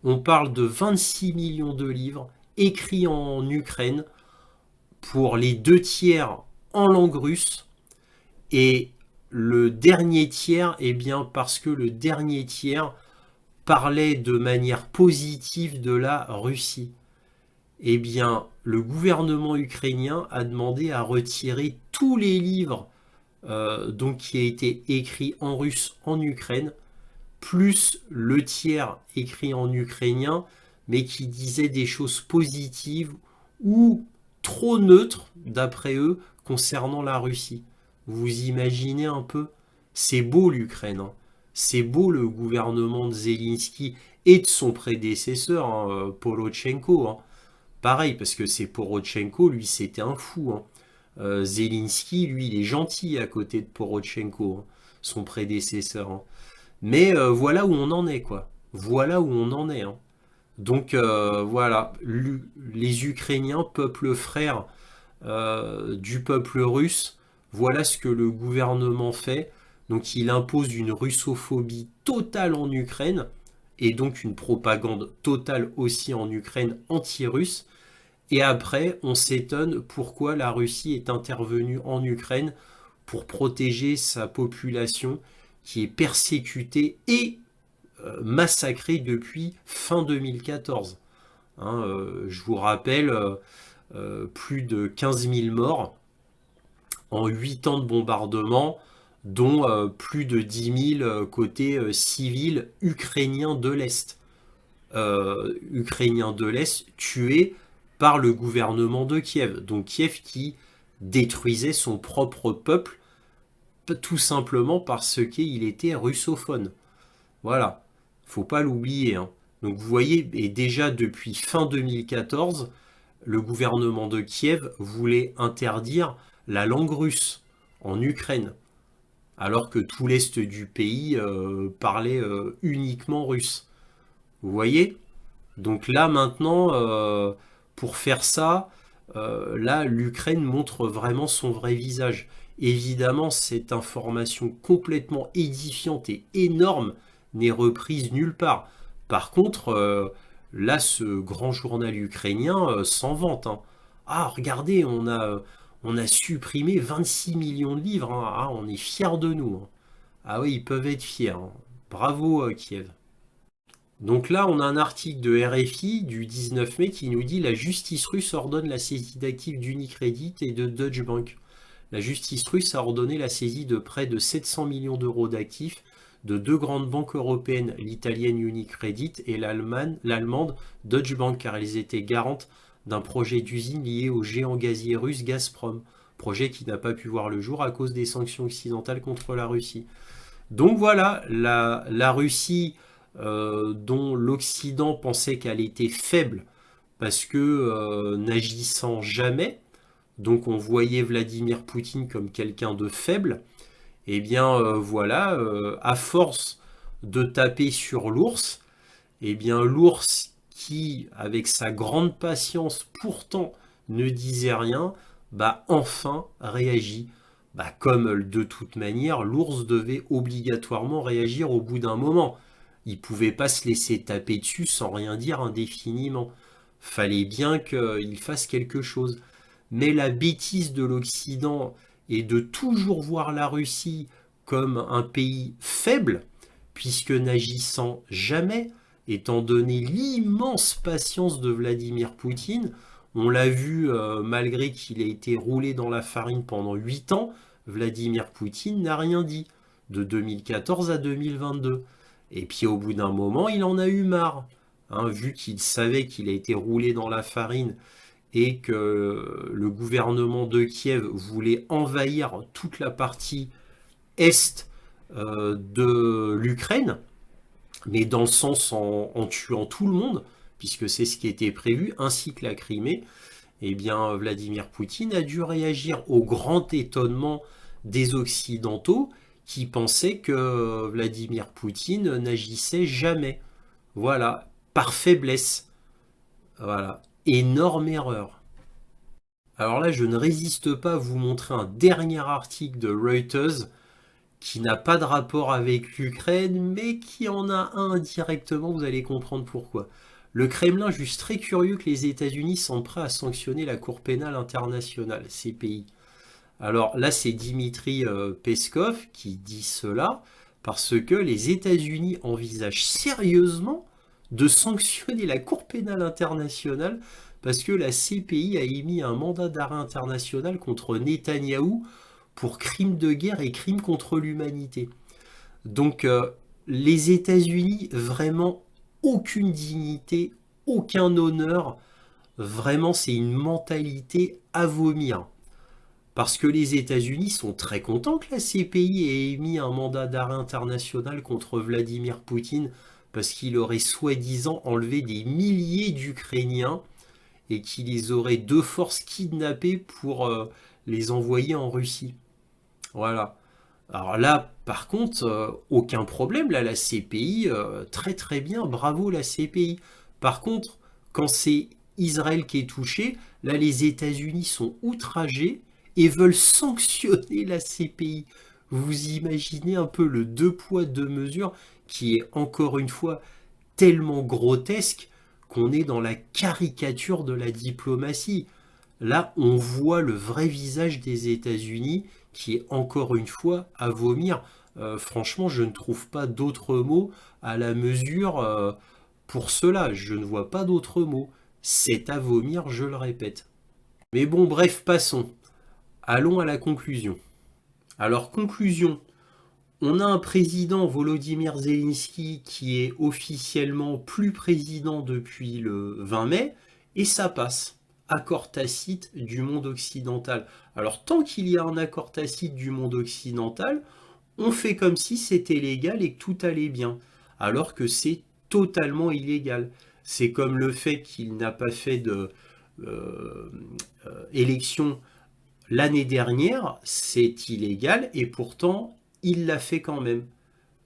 On parle de 26 millions de livres écrits en Ukraine, pour les 2 tiers en langue russe, et le dernier tiers, eh bien parce que le dernier tiers parlait de manière positive de la Russie. Eh bien, le gouvernement ukrainien a demandé à retirer tous les livres donc qui a été écrit en russe en Ukraine, plus le tiers écrit en ukrainien, mais qui disait des choses positives ou trop neutres, d'après eux, concernant la Russie. Vous imaginez un peu? C'est beau l'Ukraine, hein. C'est beau le gouvernement de Zelensky et de son prédécesseur, hein, Porochenko, hein. Pareil, parce que c'est Porochenko, lui, c'était un fou, hein. Zelensky, lui, il est gentil à côté de Porochenko, hein, son prédécesseur, hein. Mais voilà où on en est, quoi. Voilà où on en est, hein. Donc voilà, les Ukrainiens, peuple frère du peuple russe, voilà ce que le gouvernement fait. Donc il impose une russophobie totale en Ukraine, et donc une propagande totale aussi en Ukraine anti-russe. Et après, on s'étonne pourquoi la Russie est intervenue en Ukraine pour protéger sa population qui est persécutée et massacrée depuis fin 2014. Hein, je vous rappelle, plus de 15 000 morts en 8 ans de bombardement, dont plus de 10 000 côté civils ukrainiens de l'Est. Ukrainiens de l'Est tués par le gouvernement de Kiev. Donc Kiev qui détruisait son propre peuple tout simplement parce qu'il était russophone. Voilà, faut pas l'oublier, hein. Donc vous voyez, et déjà depuis fin 2014, le gouvernement de Kiev voulait interdire la langue russe en Ukraine, alors que tout l'est du pays parlait uniquement russe. Vous voyez? Donc là maintenant, pour faire ça, là l'Ukraine montre vraiment son vrai visage. Évidemment, cette information complètement édifiante et énorme n'est reprise nulle part. Par contre, là, ce grand journal ukrainien s'en vante, hein. Ah, regardez, on a supprimé 26 millions de livres, hein. Ah, on est fiers de nous, hein. Ah oui, ils peuvent être fiers, hein. Bravo, Kiev. Donc là, on a un article de RFI du 19 mai qui nous dit: la justice russe ordonne la saisie d'actifs d'Unicredit et de Deutsche Bank. La justice russe a ordonné la saisie de près de 700 millions d'euros d'actifs de 2 grandes banques européennes, l'italienne Unicredit et l'allemande Deutsche Bank, car elles étaient garantes d'un projet d'usine lié au géant gazier russe Gazprom, projet qui n'a pas pu voir le jour à cause des sanctions occidentales contre la Russie. Donc voilà, la Russie, dont l'Occident pensait qu'elle était faible parce que n'agissant jamais, donc on voyait Vladimir Poutine comme quelqu'un de faible, et bien voilà, à force de taper sur l'ours, et bien l'ours qui, avec sa grande patience, pourtant ne disait rien, bah enfin réagit. Bah comme de toute manière, l'ours devait obligatoirement réagir au bout d'un moment. Il pouvait pas se laisser taper dessus sans rien dire indéfiniment. Fallait bien qu'il fasse quelque chose. Mais la bêtise de l'Occident est de toujours voir la Russie comme un pays faible, puisque n'agissant jamais, étant donné l'immense patience de Vladimir Poutine, on l'a vu, malgré qu'il ait été roulé dans la farine pendant 8 ans, Vladimir Poutine n'a rien dit, de 2014 à 2022. Et puis au bout d'un moment, il en a eu marre, hein, vu qu'il savait qu'il a été roulé dans la farine et que le gouvernement de Kiev voulait envahir toute la partie est de l'Ukraine, mais dans le sens en tuant tout le monde, puisque c'est ce qui était prévu, ainsi que la Crimée. Eh bien, Vladimir Poutine a dû réagir au grand étonnement des Occidentaux qui pensaient que Vladimir Poutine n'agissait jamais. Voilà, par faiblesse. Voilà, énorme erreur. Alors là, je ne résiste pas à vous montrer un dernier article de Reuters qui n'a pas de rapport avec l'Ukraine, mais qui en a un indirectement, vous allez comprendre pourquoi. Le Kremlin juge très curieux que les États-Unis sont prêts à sanctionner la Cour pénale internationale, CPI. Alors là, c'est Dimitri Peskov qui dit cela, parce que les États-Unis envisagent sérieusement de sanctionner la Cour pénale internationale, parce que la CPI a émis un mandat d'arrêt international contre Netanyahou pour crimes de guerre et crimes contre l'humanité. Donc les États-Unis, vraiment aucune dignité, aucun honneur, vraiment c'est une mentalité à vomir. Parce que les États-Unis sont très contents que la CPI ait émis un mandat d'arrêt international contre Vladimir Poutine, parce qu'il aurait soi-disant enlevé des milliers d'Ukrainiens et qu'il les aurait de force kidnappés pour les envoyer en Russie. Voilà. Alors là, par contre, aucun problème. Là, la CPI, très très bien, bravo la CPI. Par contre, quand c'est Israël qui est touché, là, les États-Unis sont outragés et veulent sanctionner la CPI. Vous imaginez un peu le deux poids, deux mesures qui est encore une fois tellement grotesque qu'on est dans la caricature de la diplomatie. Là, on voit le vrai visage des États-Unis qui est encore une fois à vomir. Franchement, je ne trouve pas d'autres mots à la mesure pour cela. Je ne vois pas d'autres mots. C'est à vomir, je le répète. Mais bon, bref, passons. Allons à la conclusion. Alors, conclusion. On a un président, Volodymyr Zelensky, qui est officiellement plus président depuis le 20 mai, et ça passe. Accord tacite du monde occidental. Alors tant qu'il y a un accord tacite du monde occidental, on fait comme si c'était légal et que tout allait bien, alors que c'est totalement illégal. C'est comme le fait qu'il n'a pas fait de élection l'année dernière, c'est illégal et pourtant il l'a fait quand même.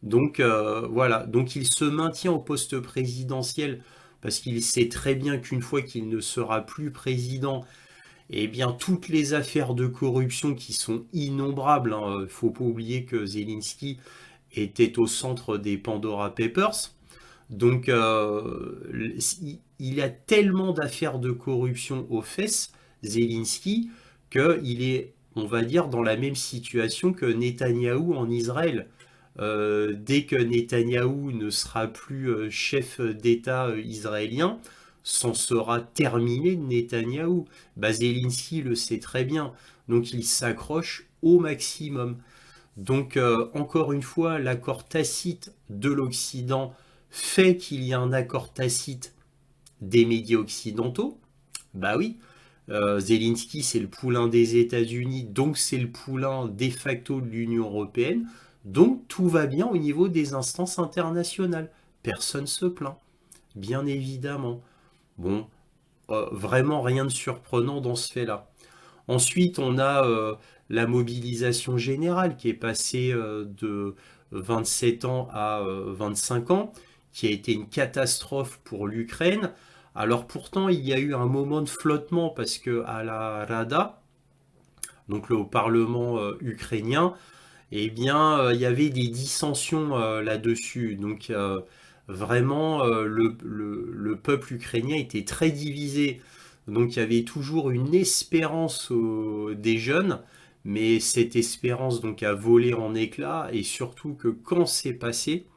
Donc voilà, donc il se maintient au poste présidentiel parce qu'il sait très bien qu'une fois qu'il ne sera plus président, eh bien toutes les affaires de corruption qui sont innombrables, il ne faut pas oublier que Zelensky était au centre des Pandora Papers, donc il a tellement d'affaires de corruption aux fesses, Zelensky, qu'il est, on va dire, dans la même situation que Netanyahou en Israël. Dès que Netanyahou ne sera plus chef d'État israélien, s'en sera terminé de Netanyahou. Zelensky le sait très bien, donc il s'accroche au maximum. Donc encore une fois, l'accord tacite de l'Occident fait qu'il y a un accord tacite des médias occidentaux. Bah oui, Zelensky c'est le poulain des États-Unis, donc c'est le poulain de facto de l'Union européenne. Donc tout va bien au niveau des instances internationales. Personne se plaint, bien évidemment. Bon, vraiment rien de surprenant dans ce fait-là. Ensuite, on a la mobilisation générale qui est passée de 27 ans à 25 ans, qui a été une catastrophe pour l'Ukraine. Alors pourtant, il y a eu un moment de flottement parce que à la Rada, donc au Parlement ukrainien, eh bien, il y avait des dissensions là-dessus. Donc, vraiment, le peuple ukrainien était très divisé. Donc, il y avait toujours une espérance des jeunes, mais cette espérance donc a volé en éclats. Et surtout que quand c'est passé,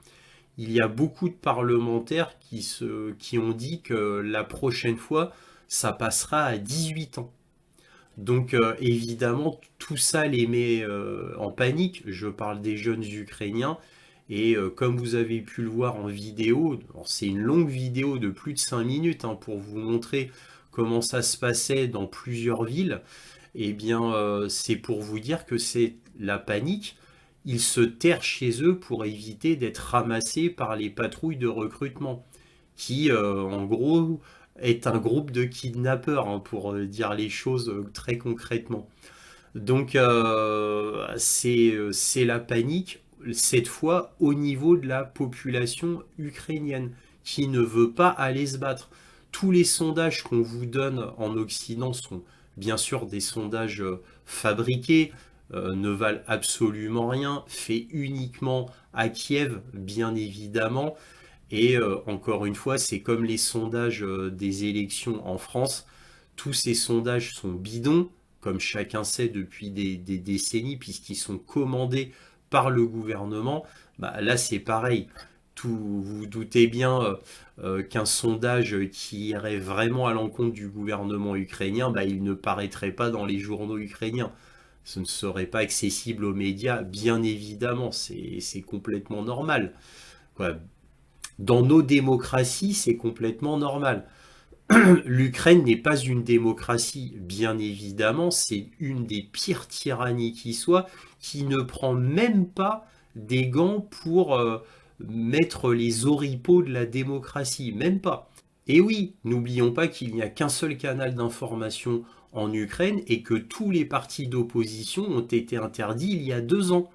il y a beaucoup de parlementaires qui ont dit que la prochaine fois, ça passera à 18 ans. Donc évidemment, tout ça les met en panique. Je parle des jeunes Ukrainiens. Et comme vous avez pu le voir en vidéo, c'est une longue vidéo de plus de 5 minutes pour vous montrer comment ça se passait dans plusieurs villes. Eh bien, c'est pour vous dire que c'est la panique. Ils se terrent chez eux pour éviter d'être ramassés par les patrouilles de recrutement, qui en gros est un groupe de kidnappeurs, pour dire les choses très concrètement. Donc c'est la panique, cette fois au niveau de la population ukrainienne, qui ne veut pas aller se battre. Tous les sondages qu'on vous donne en Occident sont bien sûr des sondages fabriqués. ne valent absolument rien, faits uniquement à Kiev, bien évidemment. Et encore une fois, c'est comme les sondages des élections en France. Tous ces sondages sont bidons, comme chacun sait depuis des décennies, puisqu'ils sont commandés par le gouvernement. Bah, là, c'est pareil. Vous vous doutez bien qu'un sondage qui irait vraiment à l'encontre du gouvernement ukrainien, bah, il ne paraîtrait pas dans les journaux ukrainiens. Ce ne serait pas accessible aux médias, bien évidemment. C'est complètement normal. Quoi. Dans nos démocraties, c'est complètement normal. L'Ukraine n'est pas une démocratie, bien évidemment, c'est une des pires tyrannies qui soit, qui ne prend même pas des gants pour mettre les oripeaux de la démocratie, même pas. Et oui, n'oublions pas qu'il n'y a qu'un seul canal d'information en Ukraine et que tous les partis d'opposition ont été interdits il y a 2 ans.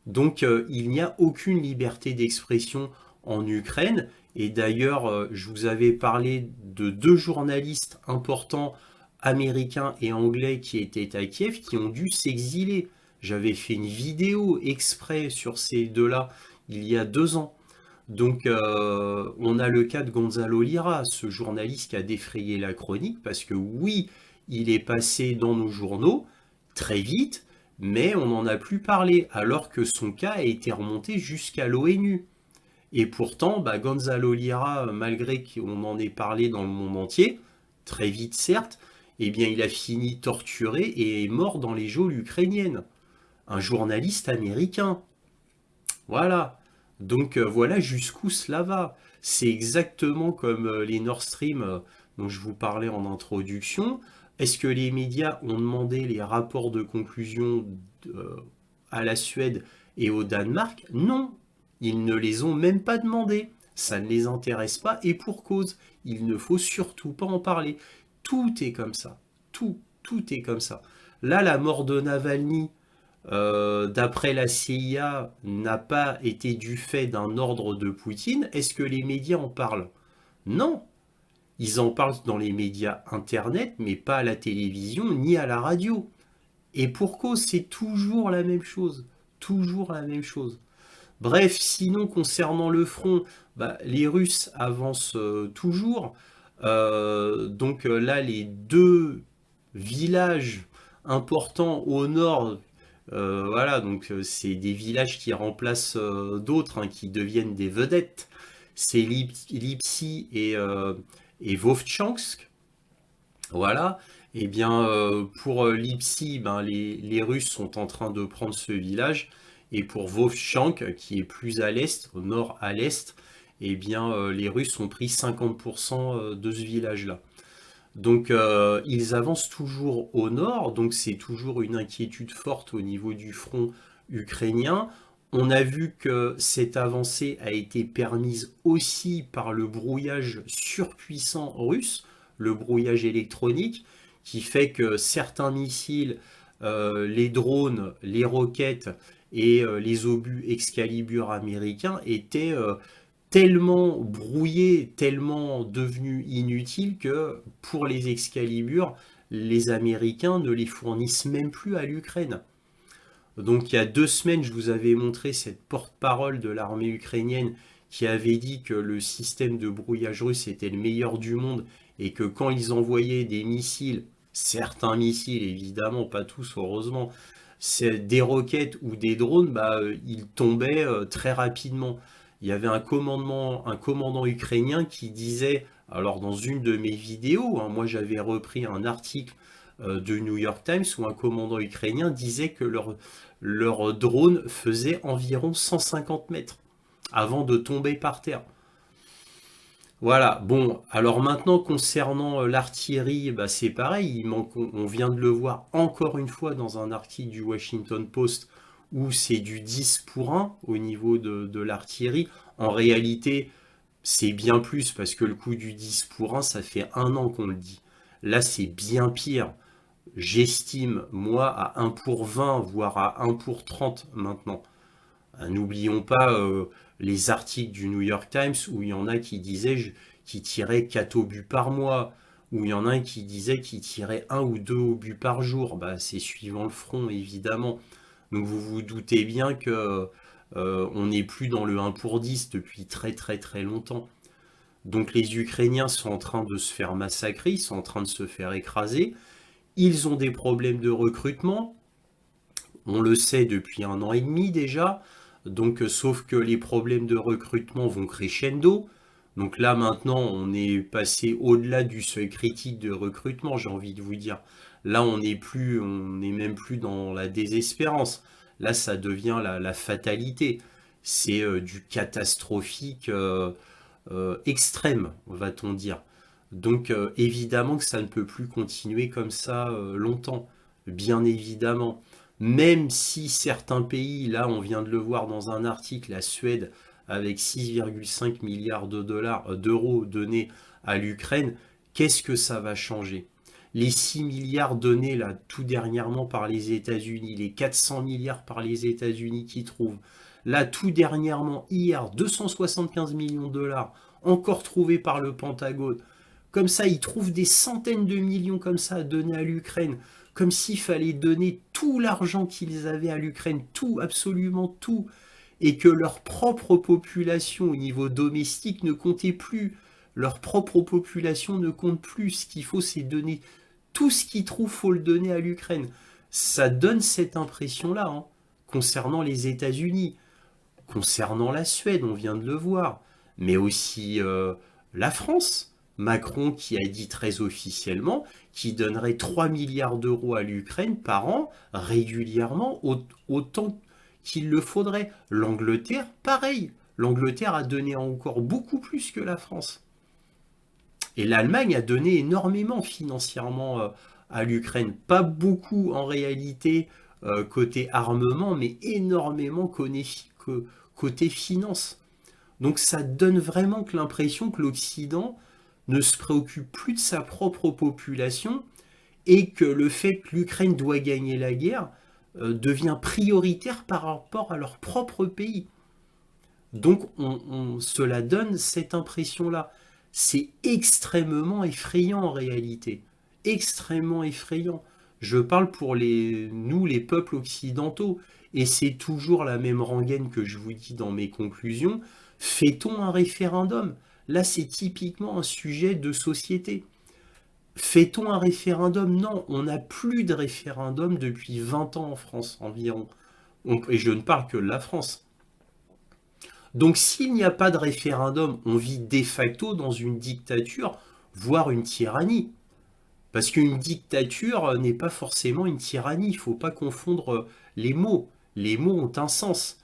Donc il n'y a aucune liberté d'expression en Ukraine. Et d'ailleurs, je vous avais parlé de 2 journalistes importants américains et anglais qui étaient à Kiev, qui ont dû s'exiler. J'avais fait une vidéo exprès sur ces deux-là il y a 2 ans. Donc on a le cas de Gonzalo Lira, ce journaliste qui a défrayé la chronique, parce que oui, il est passé dans nos journaux très vite, mais on n'en a plus parlé, alors que son cas a été remonté jusqu'à l'ONU. Et pourtant, bah, Gonzalo Lira, malgré qu'on en ait parlé dans le monde entier, très vite certes, eh bien il a fini torturé et est mort dans les geôles ukrainiennes. Un journaliste américain. Voilà. Donc voilà jusqu'où cela va. C'est exactement comme les Nord Stream dont je vous parlais en introduction. Est-ce que les médias ont demandé les rapports de conclusion à la Suède et au Danemark? Non, ils ne les ont même pas demandés. Ça ne les intéresse pas et pour cause. Il ne faut surtout pas en parler. Tout est comme ça. Tout est comme ça. Là, la mort de Navalny, d'après la CIA, n'a pas été du fait d'un ordre de Poutine. Est-ce que les médias en parlent? Non. Ils en parlent dans les médias internet, mais pas à la télévision ni à la radio. Et pour cause, c'est toujours la même chose. Toujours la même chose. Bref, sinon, concernant le front, bah, les Russes avancent toujours. Donc là, les 2 villages importants au nord, voilà, donc c'est des villages qui remplacent d'autres, hein, qui deviennent des vedettes. C'est Lipsi et Vovchansk. Voilà. Et bien, pour Lipsi, ben, les Russes sont en train de prendre ce village. Et pour Vovchansk, qui est plus à l'est, au nord à l'est, eh bien, les Russes ont pris 50% de ce village-là. Donc, ils avancent toujours au nord, donc c'est toujours une inquiétude forte au niveau du front ukrainien. On a vu que cette avancée a été permise aussi par le brouillage surpuissant russe, le brouillage électronique, qui fait que certains missiles, les drones, les roquettes et les obus Excalibur américains étaient tellement brouillés, tellement devenus inutiles que pour les Excalibur, les Américains ne les fournissent même plus à l'Ukraine. Donc il y a 2 semaines, je vous avais montré cette porte-parole de l'armée ukrainienne qui avait dit que le système de brouillage russe était le meilleur du monde et que quand ils envoyaient des missiles, certains missiles évidemment, pas tous heureusement, des roquettes ou des drones, bah, ils tombaient très rapidement. Il y avait un commandant ukrainien qui disait, alors dans une de mes vidéos, hein, moi j'avais repris un article de New York Times où un commandant ukrainien disait que leur drone faisait environ 150 mètres avant de tomber par terre. Voilà, bon, alors maintenant concernant l'artillerie, bah, c'est pareil, on vient de le voir encore une fois dans un article du Washington Post où c'est du 10 pour 1 au niveau de l'artillerie. En réalité, c'est bien plus parce que le coup du 10 pour 1, ça fait 1 an qu'on le dit. Là, c'est bien pire. J'estime, moi, à 1 pour 20, voire à 1 pour 30 maintenant. N'oublions pas les articles du New York Times où il y en a qui disaient qui tiraient 4 obus par mois. où il y en a un qui disait qu'il tirait 1 ou 2 obus par jour. Bah, c'est suivant le front, évidemment. Donc vous vous doutez bien que on n'est plus dans le 1 pour 10 depuis très très très longtemps. Donc les Ukrainiens sont en train de se faire massacrer, ils sont en train de se faire écraser. Ils ont des problèmes de recrutement, on le sait depuis 1 an et demi déjà. Donc sauf que les problèmes de recrutement vont crescendo. Donc là maintenant on est passé au-delà du seuil critique de recrutement, j'ai envie de vous dire. Là on n'est même plus dans la désespérance. Là ça devient la fatalité. C'est du catastrophique extrême, va-t-on dire. Donc évidemment que ça ne peut plus continuer comme ça longtemps, bien évidemment. Même si certains pays, là on vient de le voir dans un article, la Suède avec 6,5 milliards d'euros donnés à l'Ukraine, qu'est-ce que ça va changer? Les 6 milliards donnés là tout dernièrement par les États-Unis, les 400 milliards par les États-Unis qui trouvent, là tout dernièrement, hier, 275 millions de dollars encore trouvés par le Pentagone. Comme ça, ils trouvent des centaines de millions comme ça à donner à l'Ukraine, comme s'il fallait donner tout l'argent qu'ils avaient à l'Ukraine, tout, absolument tout, et que leur propre population au niveau domestique ne comptait plus. Leur propre population ne compte plus. Ce qu'il faut, c'est donner tout ce qu'ils trouvent, faut le donner à l'Ukraine. Ça donne cette impression-là, hein, concernant les États-Unis, concernant la Suède, on vient de le voir, mais aussi la France. Macron qui a dit très officiellement qu'il donnerait 3 milliards d'euros à l'Ukraine par an, régulièrement, autant qu'il le faudrait. L'Angleterre, pareil. L'Angleterre a donné encore beaucoup plus que la France. Et l'Allemagne a donné énormément financièrement à l'Ukraine. Pas beaucoup en réalité côté armement, mais énormément côté finance. Donc ça donne vraiment que l'impression que l'Occident ne se préoccupe plus de sa propre population et que le fait que l'Ukraine doit gagner la guerre devient prioritaire par rapport à leur propre pays. Donc cela donne cette impression-là. C'est extrêmement effrayant en réalité. Extrêmement effrayant. Je parle pour nous, les peuples occidentaux, et c'est toujours la même rengaine que je vous dis dans mes conclusions. Fait-on un référendum? Là, c'est typiquement un sujet de société. Fait-on un référendum? Non, on n'a plus de référendum depuis 20 ans en France environ. Et je ne parle que de la France. Donc s'il n'y a pas de référendum, on vit de facto dans une dictature, voire une tyrannie. Parce qu'une dictature n'est pas forcément une tyrannie, il ne faut pas confondre les mots. Les mots ont un sens.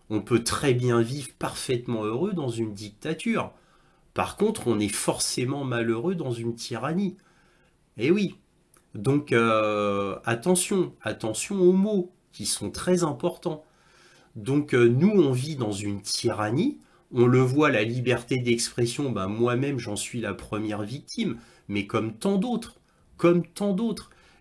On peut très bien vivre parfaitement heureux dans une dictature. Par contre, on est forcément malheureux dans une tyrannie. Eh oui. Donc, attention aux mots qui sont très importants. Donc, nous, on vit dans une tyrannie. On le voit, la liberté d'expression, ben, moi-même, j'en suis la première victime. Mais comme tant d'autres,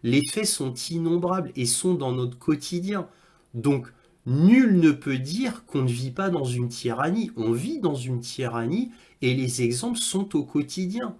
les faits sont innombrables et sont dans notre quotidien. Donc, nul ne peut dire qu'on ne vit pas dans une tyrannie. On vit dans une tyrannie et les exemples sont au quotidien.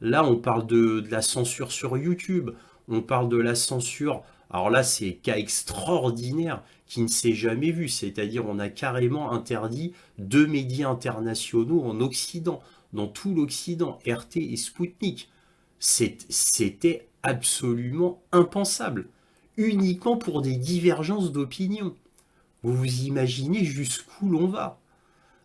Là, on parle de la censure sur YouTube. On parle de la censure. Alors là, c'est cas extraordinaire qui ne s'est jamais vu. C'est-à-dire, on a carrément interdit 2 médias internationaux en Occident, dans tout l'Occident, RT et Sputnik. C'était absolument impensable. Uniquement pour des divergences d'opinion. Vous vous imaginez jusqu'où l'on va.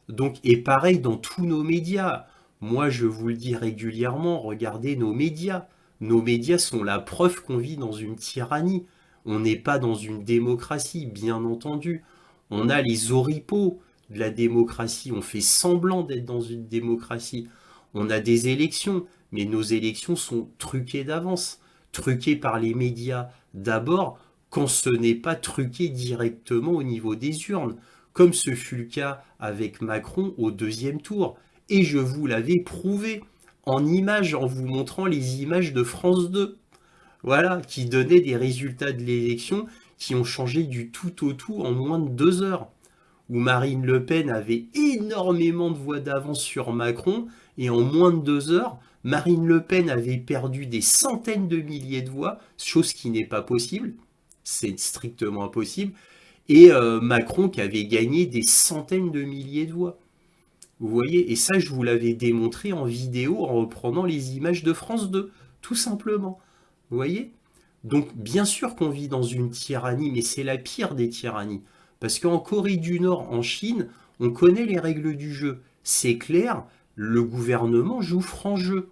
Donc, et pareil dans tous nos médias. Moi, je vous le dis régulièrement, regardez nos médias. Nos médias sont la preuve qu'on vit dans une tyrannie. On n'est pas dans une démocratie, bien entendu. On a les oripeaux de la démocratie. On fait semblant d'être dans une démocratie. On a des élections, mais nos élections sont truquées d'avance. Truquées par les médias d'abord, quand ce n'est pas truqué directement au niveau des urnes, comme ce fut le cas avec Macron au 2e tour. Et je vous l'avais prouvé en images, en vous montrant les images de France 2, voilà, qui donnaient des résultats de l'élection qui ont changé du tout au tout en moins de 2 heures, où Marine Le Pen avait énormément de voix d'avance sur Macron, et en moins de 2 heures, Marine Le Pen avait perdu des centaines de milliers de voix, chose qui n'est pas possible, c'est strictement impossible, et Macron qui avait gagné des centaines de milliers de voix. Vous voyez, et ça je vous l'avais démontré en vidéo en reprenant les images de France 2, tout simplement. Vous voyez? Donc bien sûr qu'on vit dans une tyrannie, mais c'est la pire des tyrannies. Parce qu'en Corée du Nord, en Chine, on connaît les règles du jeu. C'est clair, le gouvernement joue franc jeu.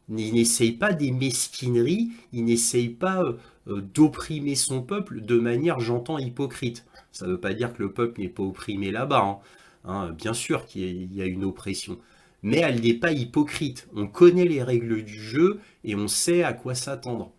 Il n'essaye pas des mesquineries, il n'essaye pas d'opprimer son peuple de manière, j'entends, hypocrite. Ça ne veut pas dire que le peuple n'est pas opprimé là-bas, hein. Bien sûr qu'il y a une oppression. Mais elle n'est pas hypocrite. On connaît les règles du jeu et on sait à quoi s'attendre.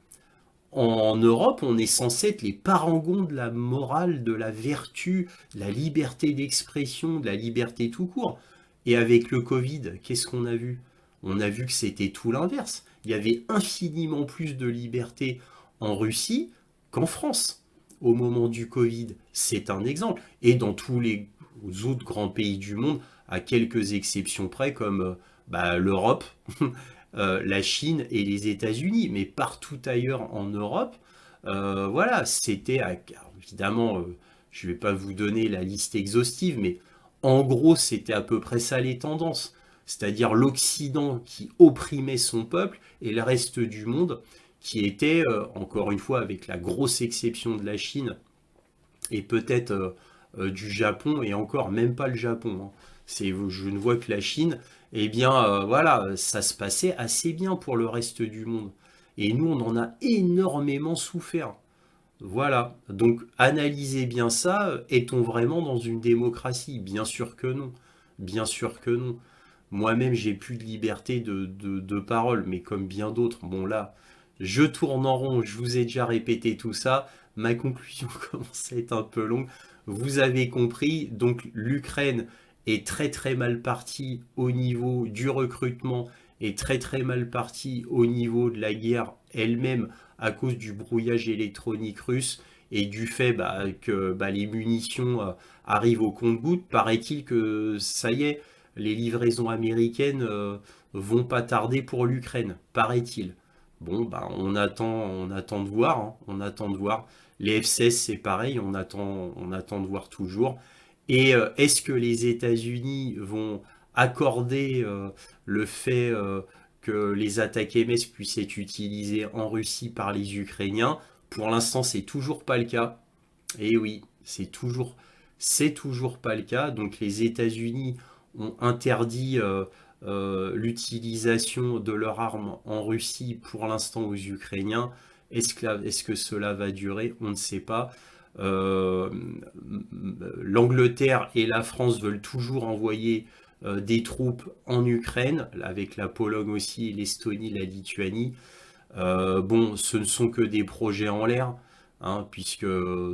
En Europe, on est censé être les parangons de la morale, de la vertu, de la liberté d'expression, de la liberté tout court. Et avec le Covid, qu'est-ce qu'on a vu? On a vu que c'était tout l'inverse. Il y avait infiniment plus de liberté en Russie qu'en France au moment du Covid. C'est un exemple. Et dans tous les autres grands pays du monde, à quelques exceptions près, comme l'Europe, la Chine et les États-Unis, mais partout ailleurs en Europe, voilà, c'était, évidemment, je ne vais pas vous donner la liste exhaustive, mais en gros, c'était à peu près ça les tendances. C'est-à-dire l'Occident qui opprimait son peuple et le reste du monde qui était, encore une fois, avec la grosse exception de la Chine et peut-être du Japon, et encore même pas le Japon, hein. Je ne vois que la Chine, eh bien voilà, ça se passait assez bien pour le reste du monde. Et nous, on en a énormément souffert. Voilà, donc analysez bien ça, est-on vraiment dans une démocratie? Bien sûr que non, bien sûr que non. Moi-même, j'ai plus de liberté de parole, mais comme bien d'autres, bon là, je tourne en rond, je vous ai déjà répété tout ça, ma conclusion commence à être un peu longue. Vous avez compris, donc l'Ukraine est très très mal partie au niveau du recrutement, est très très mal partie au niveau de la guerre elle-même à cause du brouillage électronique russe et du fait que les munitions arrivent au compte-gouttes. Paraît-il que ça y est, les livraisons américaines vont pas tarder pour l'Ukraine, paraît-il. Bon, on attend de voir, hein, on attend de voir. Les F-16, c'est pareil, on attend de voir toujours. Et est-ce que les États-Unis vont accorder le fait que les attaques MS puissent être utilisées en Russie par les Ukrainiens? Pour l'instant, c'est toujours pas le cas. Et oui, c'est toujours pas le cas. Donc les États-Unis ont interdit l'utilisation de leurs armes en Russie pour l'instant aux Ukrainiens. Est-ce que cela va durer? On ne sait pas. L'Angleterre et la France veulent toujours envoyer des troupes en Ukraine, avec la Pologne aussi, l'Estonie, la Lituanie. Bon, ce ne sont que des projets en l'air, hein, puisque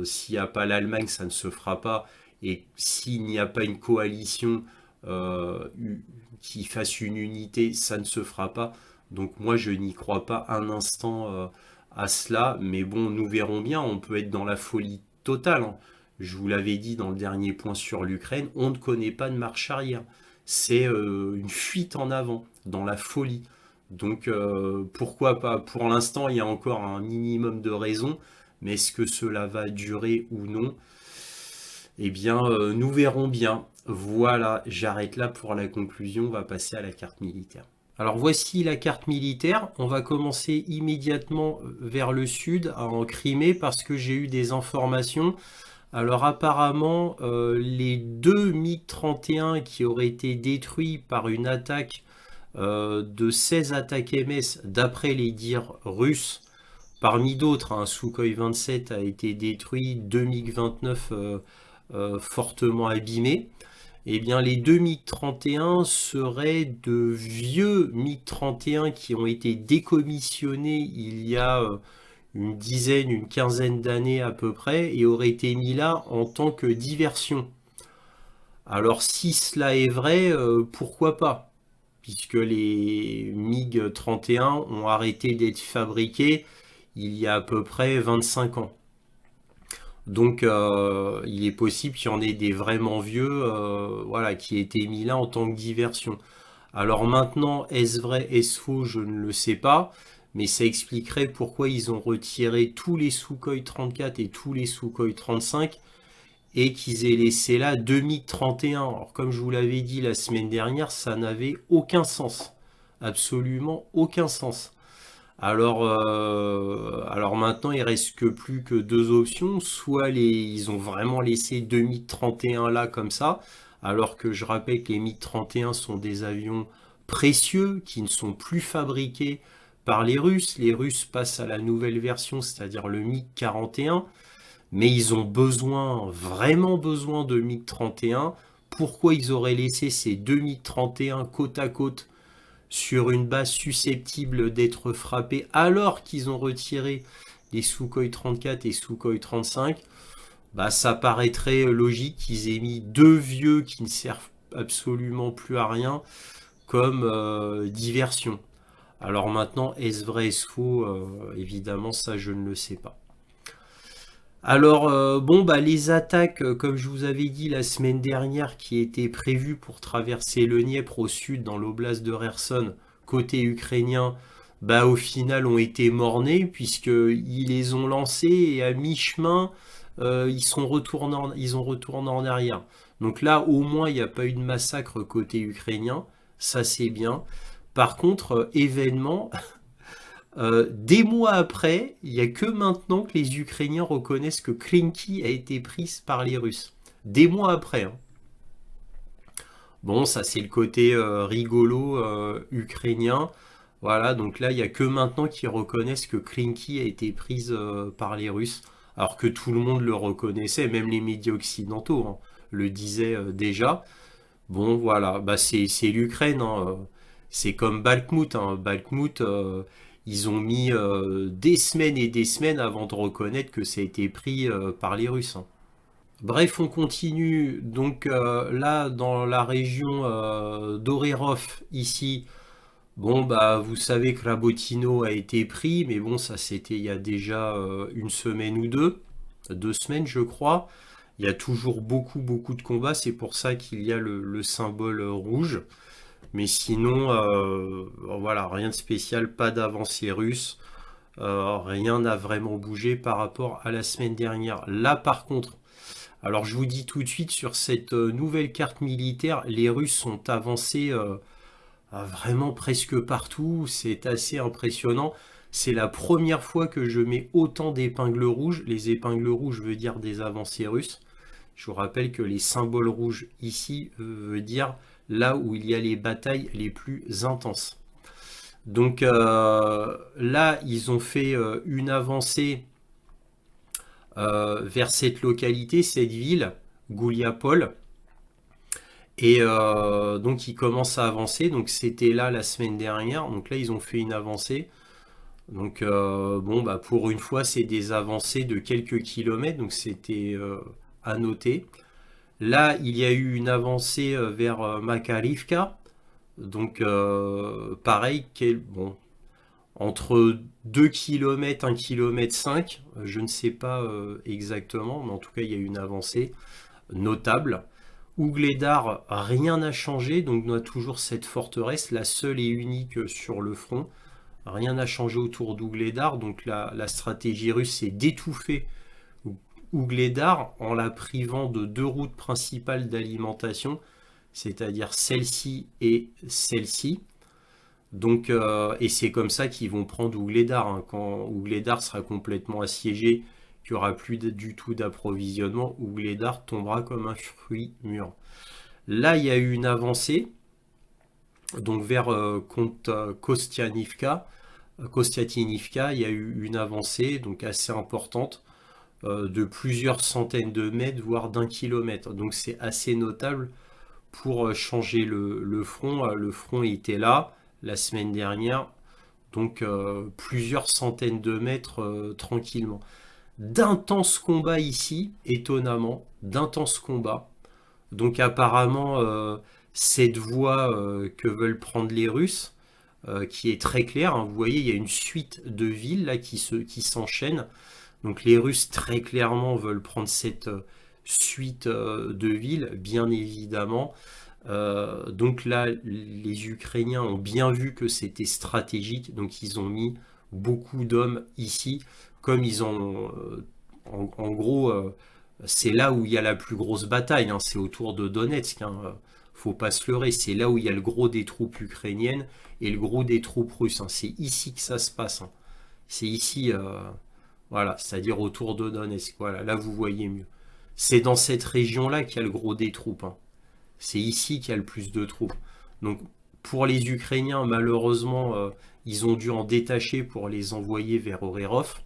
s'il n'y a pas l'Allemagne, ça ne se fera pas. Et s'il n'y a pas une coalition qui fasse une unité, ça ne se fera pas. Donc moi, je n'y crois pas un instant à cela. Mais bon, nous verrons bien. On peut être dans la folie totale, hein. Je vous l'avais dit dans le dernier point sur l'Ukraine, on ne connaît pas de marche arrière. C'est une fuite en avant, dans la folie. Donc pourquoi pas? Pour l'instant, il y a encore un minimum de raisons. Mais est-ce que cela va durer ou non? Eh bien, nous verrons bien. Voilà, j'arrête là pour la conclusion. On va passer à la carte militaire. Alors voici la carte militaire. On va commencer immédiatement vers le sud, en Crimée, parce que j'ai eu des informations. Alors apparemment, les 2 MiG-31 qui auraient été détruits par une attaque de 16 attaques MS, d'après les dires russes, parmi d'autres, un Sukhoi 27 a été détruit, 2 MiG-29 fortement abîmés. Eh bien, les 2 MiG-31 seraient de vieux MiG-31 qui ont été décommissionnés il y a une dizaine, une quinzaine d'années à peu près, et auraient été mis là en tant que diversion. Alors, si cela est vrai, pourquoi pas? Puisque les MiG-31 ont arrêté d'être fabriqués il y a à peu près 25 ans. Donc il est possible qu'il y en ait des vraiment vieux voilà, qui aient été mis là en tant que diversion. Alors maintenant, est-ce vrai, est-ce faux, je ne le sais pas, mais ça expliquerait pourquoi ils ont retiré tous les Sukhoi 34 et tous les Sukhoi 35 et qu'ils aient laissé là 2 MiG-31. Alors comme je vous l'avais dit la semaine dernière, ça n'avait aucun sens. Absolument aucun sens. Alors maintenant, il reste que plus que deux options. Soit ils ont vraiment laissé 2 MiG-31 là comme ça, alors que je rappelle que les MiG-31 sont des avions précieux qui ne sont plus fabriqués par les Russes. Les Russes passent à la nouvelle version, c'est-à-dire le MiG-41, mais ils ont besoin, vraiment besoin de MiG-31. Pourquoi ils auraient laissé ces deux MiG-31 côte à côte sur une base susceptible d'être frappée alors qu'ils ont retiré les Sukhoi 34 et Sukhoi 35? Bah, ça paraîtrait logique qu'ils aient mis deux vieux qui ne servent absolument plus à rien comme diversion. Alors maintenant, est-ce vrai, est-ce faux? Évidemment, ça, je ne le sais pas. Alors, bon, bah, les attaques, comme je vous avais dit la semaine dernière, qui étaient prévues pour traverser le Dniepr au sud, dans l'oblast de Kherson, côté ukrainien, bah, au final, ont été mornées, puisqu'ils les ont lancées, et à mi-chemin, ils ont retourné en arrière. Donc là, au moins, il n'y a pas eu de massacre côté ukrainien, ça c'est bien. Par contre, événement, des mois après, il n'y a que maintenant que les Ukrainiens reconnaissent que Klinky a été prise par les Russes. Des mois après, hein. Bon, ça c'est le côté rigolo ukrainien. Voilà, donc là, il n'y a que maintenant qu'ils reconnaissent que Klinky a été prise par les Russes, alors que tout le monde le reconnaissait, même les médias occidentaux hein, le disaient déjà. Bon, voilà, bah, c'est l'Ukraine, hein. C'est comme Bakhmout, hein. Bakhmout, ils ont mis des semaines et des semaines avant de reconnaître que ça a été pris par les Russes, hein. Bref, on continue. Donc là, dans la région d'Orerov, ici, bon, bah, vous savez que Rabotino a été pris, mais bon, ça c'était il y a déjà une semaine ou deux semaines, je crois. Il y a toujours beaucoup, beaucoup de combats, c'est pour ça qu'il y a le symbole rouge. Mais sinon, voilà, rien de spécial, pas d'avancée russe. Rien n'a vraiment bougé par rapport à la semaine dernière. Là, par contre, alors je vous dis tout de suite, sur cette nouvelle carte militaire, les Russes sont avancés vraiment presque partout. C'est assez impressionnant. C'est la première fois que je mets autant d'épingles rouges. Les épingles rouges veut dire des avancées russes. Je vous rappelle que les symboles rouges ici veut dire là où il y a les batailles les plus intenses. Donc là, ils ont fait une avancée vers cette localité, cette ville, Gouliapol. Et donc ils commencent à avancer. Donc c'était là la semaine dernière. Donc là, ils ont fait une avancée. Donc bon, bah, pour une fois, c'est des avancées de quelques kilomètres. Donc c'était à noter. Là, il y a eu une avancée vers Makarivka. Donc, pareil, bon, entre 2 km, 1 km 5, je ne sais pas exactement, mais en tout cas, il y a eu une avancée notable. Ougledar, rien n'a changé, donc on a toujours cette forteresse, la seule et unique sur le front. Rien n'a changé autour d'Ougledar, donc la stratégie russe c'est d'étouffer Ougledar en la privant de deux routes principales d'alimentation, c'est-à-dire celle-ci et celle-ci. Donc, et c'est comme ça qu'ils vont prendre Ougledar, hein. Quand Ougledar sera complètement assiégé, qu'il n'y aura plus du tout d'approvisionnement, Ougledar tombera comme un fruit mûr. Là, il y a eu une avancée, donc vers Kostianivka, il y a eu une avancée donc assez importante de plusieurs centaines de mètres, voire d'un kilomètre. Donc c'est assez notable pour changer le front. Le front était là la semaine dernière, donc plusieurs centaines de mètres tranquillement. D'intenses combats ici, étonnamment, d'intenses combats. Donc apparemment, cette voie que veulent prendre les Russes, qui est très claire, hein, vous voyez, il y a une suite de villes là qui s'enchaînent. Donc les Russes très clairement veulent prendre cette suite de villes, bien évidemment. Donc là, les Ukrainiens ont bien vu que c'était stratégique, donc ils ont mis beaucoup d'hommes ici, comme ils ont, en gros, c'est là où il y a la plus grosse bataille, hein, c'est autour de Donetsk, hein, faut pas se leurrer, c'est là où il y a le gros des troupes ukrainiennes et le gros des troupes russes, hein, c'est ici que ça se passe, hein. C'est ici, voilà, c'est-à-dire autour de Donetsk, voilà, là vous voyez mieux. C'est dans cette région-là qu'il y a le gros des troupes, hein. C'est ici qu'il y a le plus de troupes. Donc pour les Ukrainiens, malheureusement, ils ont dû en détacher pour les envoyer vers Orerov.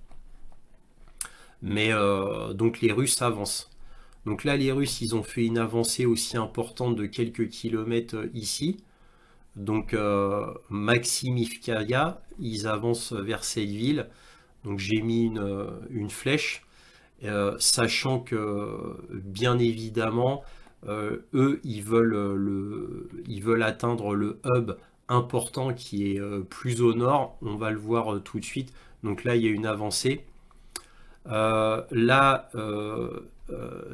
Mais donc les Russes avancent. Donc là, les Russes, ils ont fait une avancée aussi importante de quelques kilomètres ici. Donc Maximivkaya, ils avancent vers cette ville. Donc j'ai mis une flèche, sachant que bien évidemment, eux, ils veulent atteindre le hub important qui est plus au nord. On va le voir tout de suite. Donc là, il y a une avancée. Là,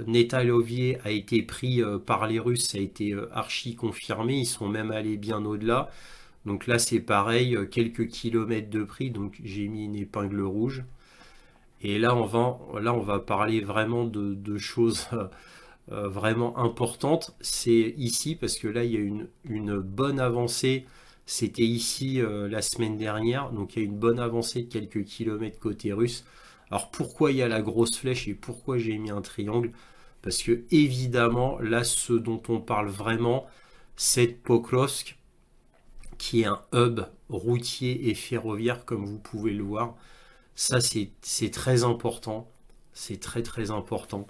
Netalovier a été pris par les Russes, ça a été archi confirmé. Ils sont même allés bien au-delà. Donc là, c'est pareil, quelques kilomètres de prix. Donc j'ai mis une épingle rouge. Et là, on va parler vraiment de choses vraiment importantes. C'est ici, parce que là, il y a une bonne avancée. C'était ici la semaine dernière. Donc il y a une bonne avancée de quelques kilomètres côté russe. Alors pourquoi il y a la grosse flèche et pourquoi j'ai mis un triangle? Parce que évidemment, là, ce dont on parle vraiment, c'est Pokrovsk, qui est un hub routier et ferroviaire, comme vous pouvez le voir. Ça, c'est très important. C'est très très important.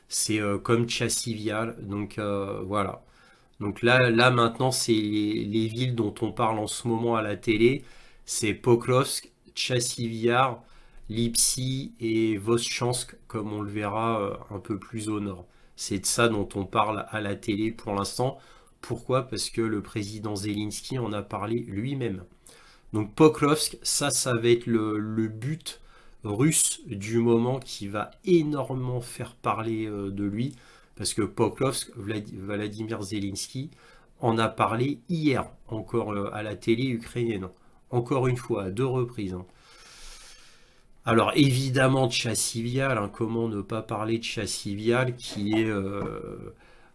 C'est comme Chassivial. Donc voilà. Donc là maintenant, c'est les villes dont on parle en ce moment à la télé. C'est Pokrovsk, Chassiviar, Lipsi et Voschansk, comme on le verra un peu plus au nord. C'est de ça dont on parle à la télé pour l'instant. Pourquoi? Parce que le président Zelensky en a parlé lui-même. Donc Pokrovsk, ça va être le but russe du moment qui va énormément faire parler de lui. Parce que Pokrovsk, Vladimir Zelensky en a parlé hier, encore à la télé ukrainienne. Encore une fois, à 2 reprises, hein. Alors évidemment Chassivial, hein, comment ne pas parler de Chassivial qui est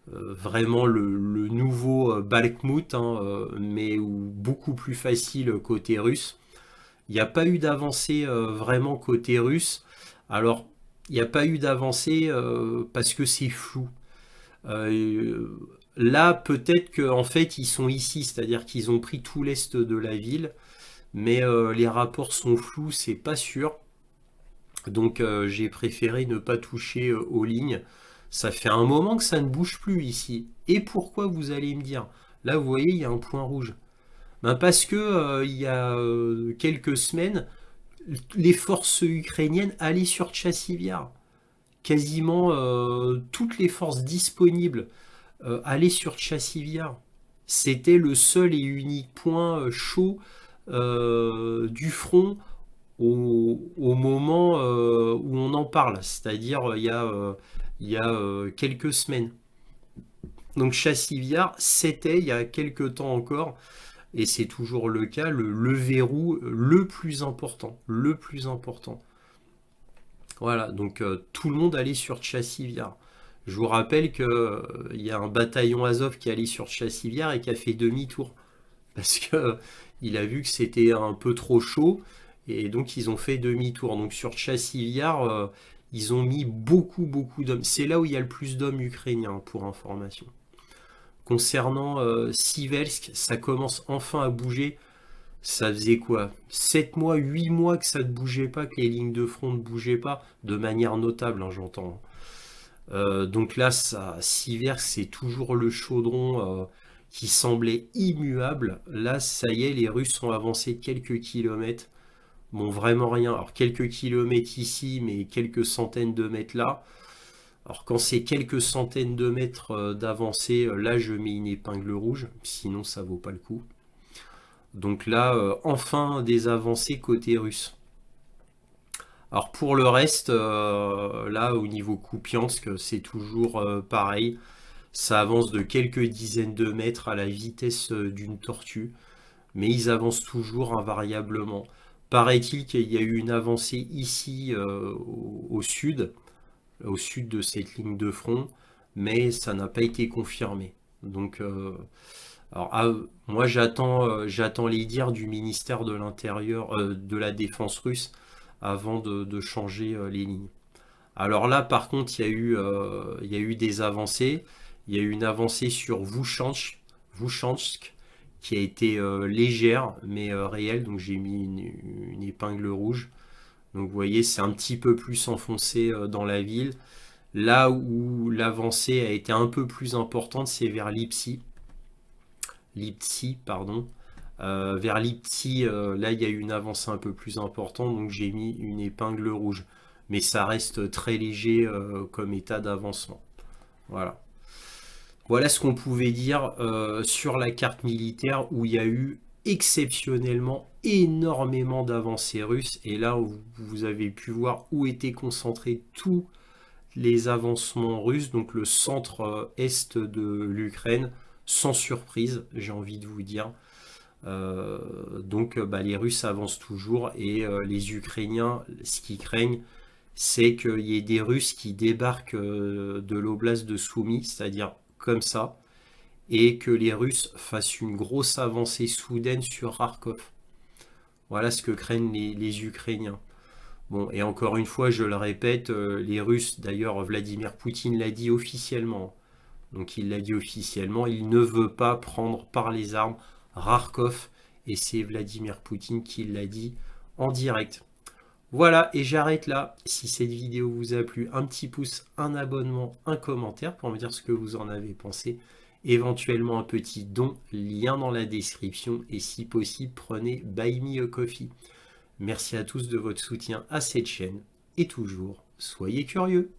vraiment le nouveau Bakhmut, hein, mais beaucoup plus facile côté russe. Il n'y a pas eu d'avancée vraiment côté russe. Alors il n'y a pas eu d'avancée parce que c'est flou. Là peut-être qu'en fait ils sont ici, c'est-à-dire qu'ils ont pris tout l'est de la ville, mais les rapports sont flous, c'est pas sûr. Donc j'ai préféré ne pas toucher aux lignes. Ça fait un moment que ça ne bouge plus ici. Et pourquoi, vous allez me dire? Là, vous voyez, il y a un point rouge. Ben parce que il y a quelques semaines, les forces ukrainiennes allaient sur Chassiviar. Quasiment toutes les forces disponibles allaient sur Chassiviar. C'était le seul et unique point chaud du front au moment où on en parle, c'est-à-dire il y a quelques semaines. Donc Chassiviar, c'était il y a quelques temps encore, et c'est toujours le cas, le verrou le plus important. Le plus important. Voilà, donc tout le monde allait sur Chassiviar. Je vous rappelle qu'il y a un bataillon Azov qui allait sur Chassiviar et qui a fait demi-tour. Parce que il a vu que c'était un peu trop chaud. Et donc ils ont fait demi-tour. Donc sur Chassiviar, ils ont mis beaucoup d'hommes. C'est là où il y a le plus d'hommes ukrainiens, pour information. Concernant Siversk, ça commence enfin à bouger. Ça faisait quoi? 7 mois, 8 mois que ça ne bougeait pas, que les lignes de front ne bougeaient pas, de manière notable, hein, j'entends. Donc là, Siversk, c'est toujours le chaudron qui semblait immuable. Là, ça y est, les Russes ont avancé quelques kilomètres. Bon, vraiment rien. Alors, quelques kilomètres ici, mais quelques centaines de mètres là. Alors, quand c'est quelques centaines de mètres d'avancée, là, je mets une épingle rouge. Sinon, ça vaut pas le coup. Donc là, enfin, des avancées côté russe. Alors, pour le reste, là, au niveau Kupiansk, c'est toujours pareil. Ça avance de quelques dizaines de mètres à la vitesse d'une tortue, mais ils avancent toujours invariablement. Paraît-il qu'il y a eu une avancée ici au sud de cette ligne de front, mais ça n'a pas été confirmé. Donc, moi j'attends les dires du ministère de l'Intérieur, de la Défense russe, avant de changer les lignes. Alors là, par contre, il y a eu des avancées. Il y a eu une avancée sur Vouchansk qui a été légère, mais réelle. Donc j'ai mis une épingle rouge. Donc vous voyez, c'est un petit peu plus enfoncé dans la ville. Là où l'avancée a été un peu plus importante, c'est vers Liptsi, pardon. Vers Liptsi, là, il y a eu une avancée un peu plus importante, donc j'ai mis une épingle rouge. Mais ça reste très léger comme état d'avancement. Voilà. Voilà ce qu'on pouvait dire sur la carte militaire où il y a eu exceptionnellement énormément d'avancées russes. Et là, vous avez pu voir où étaient concentrés tous les avancements russes, donc le centre-est de l'Ukraine, sans surprise, j'ai envie de vous dire. Donc les Russes avancent toujours et les Ukrainiens, ce qu'ils craignent, c'est qu'il y ait des Russes qui débarquent de l'oblast de Soumy, c'est-à-dire comme ça, et que les Russes fassent une grosse avancée soudaine sur Kharkov. Voilà ce que craignent les Ukrainiens. Bon, et encore une fois, je le répète, les Russes, d'ailleurs, Vladimir Poutine l'a dit officiellement. Donc il l'a dit officiellement, il ne veut pas prendre par les armes Kharkov, et c'est Vladimir Poutine qui l'a dit en direct. Voilà, et j'arrête là. Si cette vidéo vous a plu, un petit pouce, un abonnement, un commentaire pour me dire ce que vous en avez pensé. Éventuellement un petit don, lien dans la description, et si possible, prenez Buy Me a Coffee. Merci à tous de votre soutien à cette chaîne, et toujours, soyez curieux.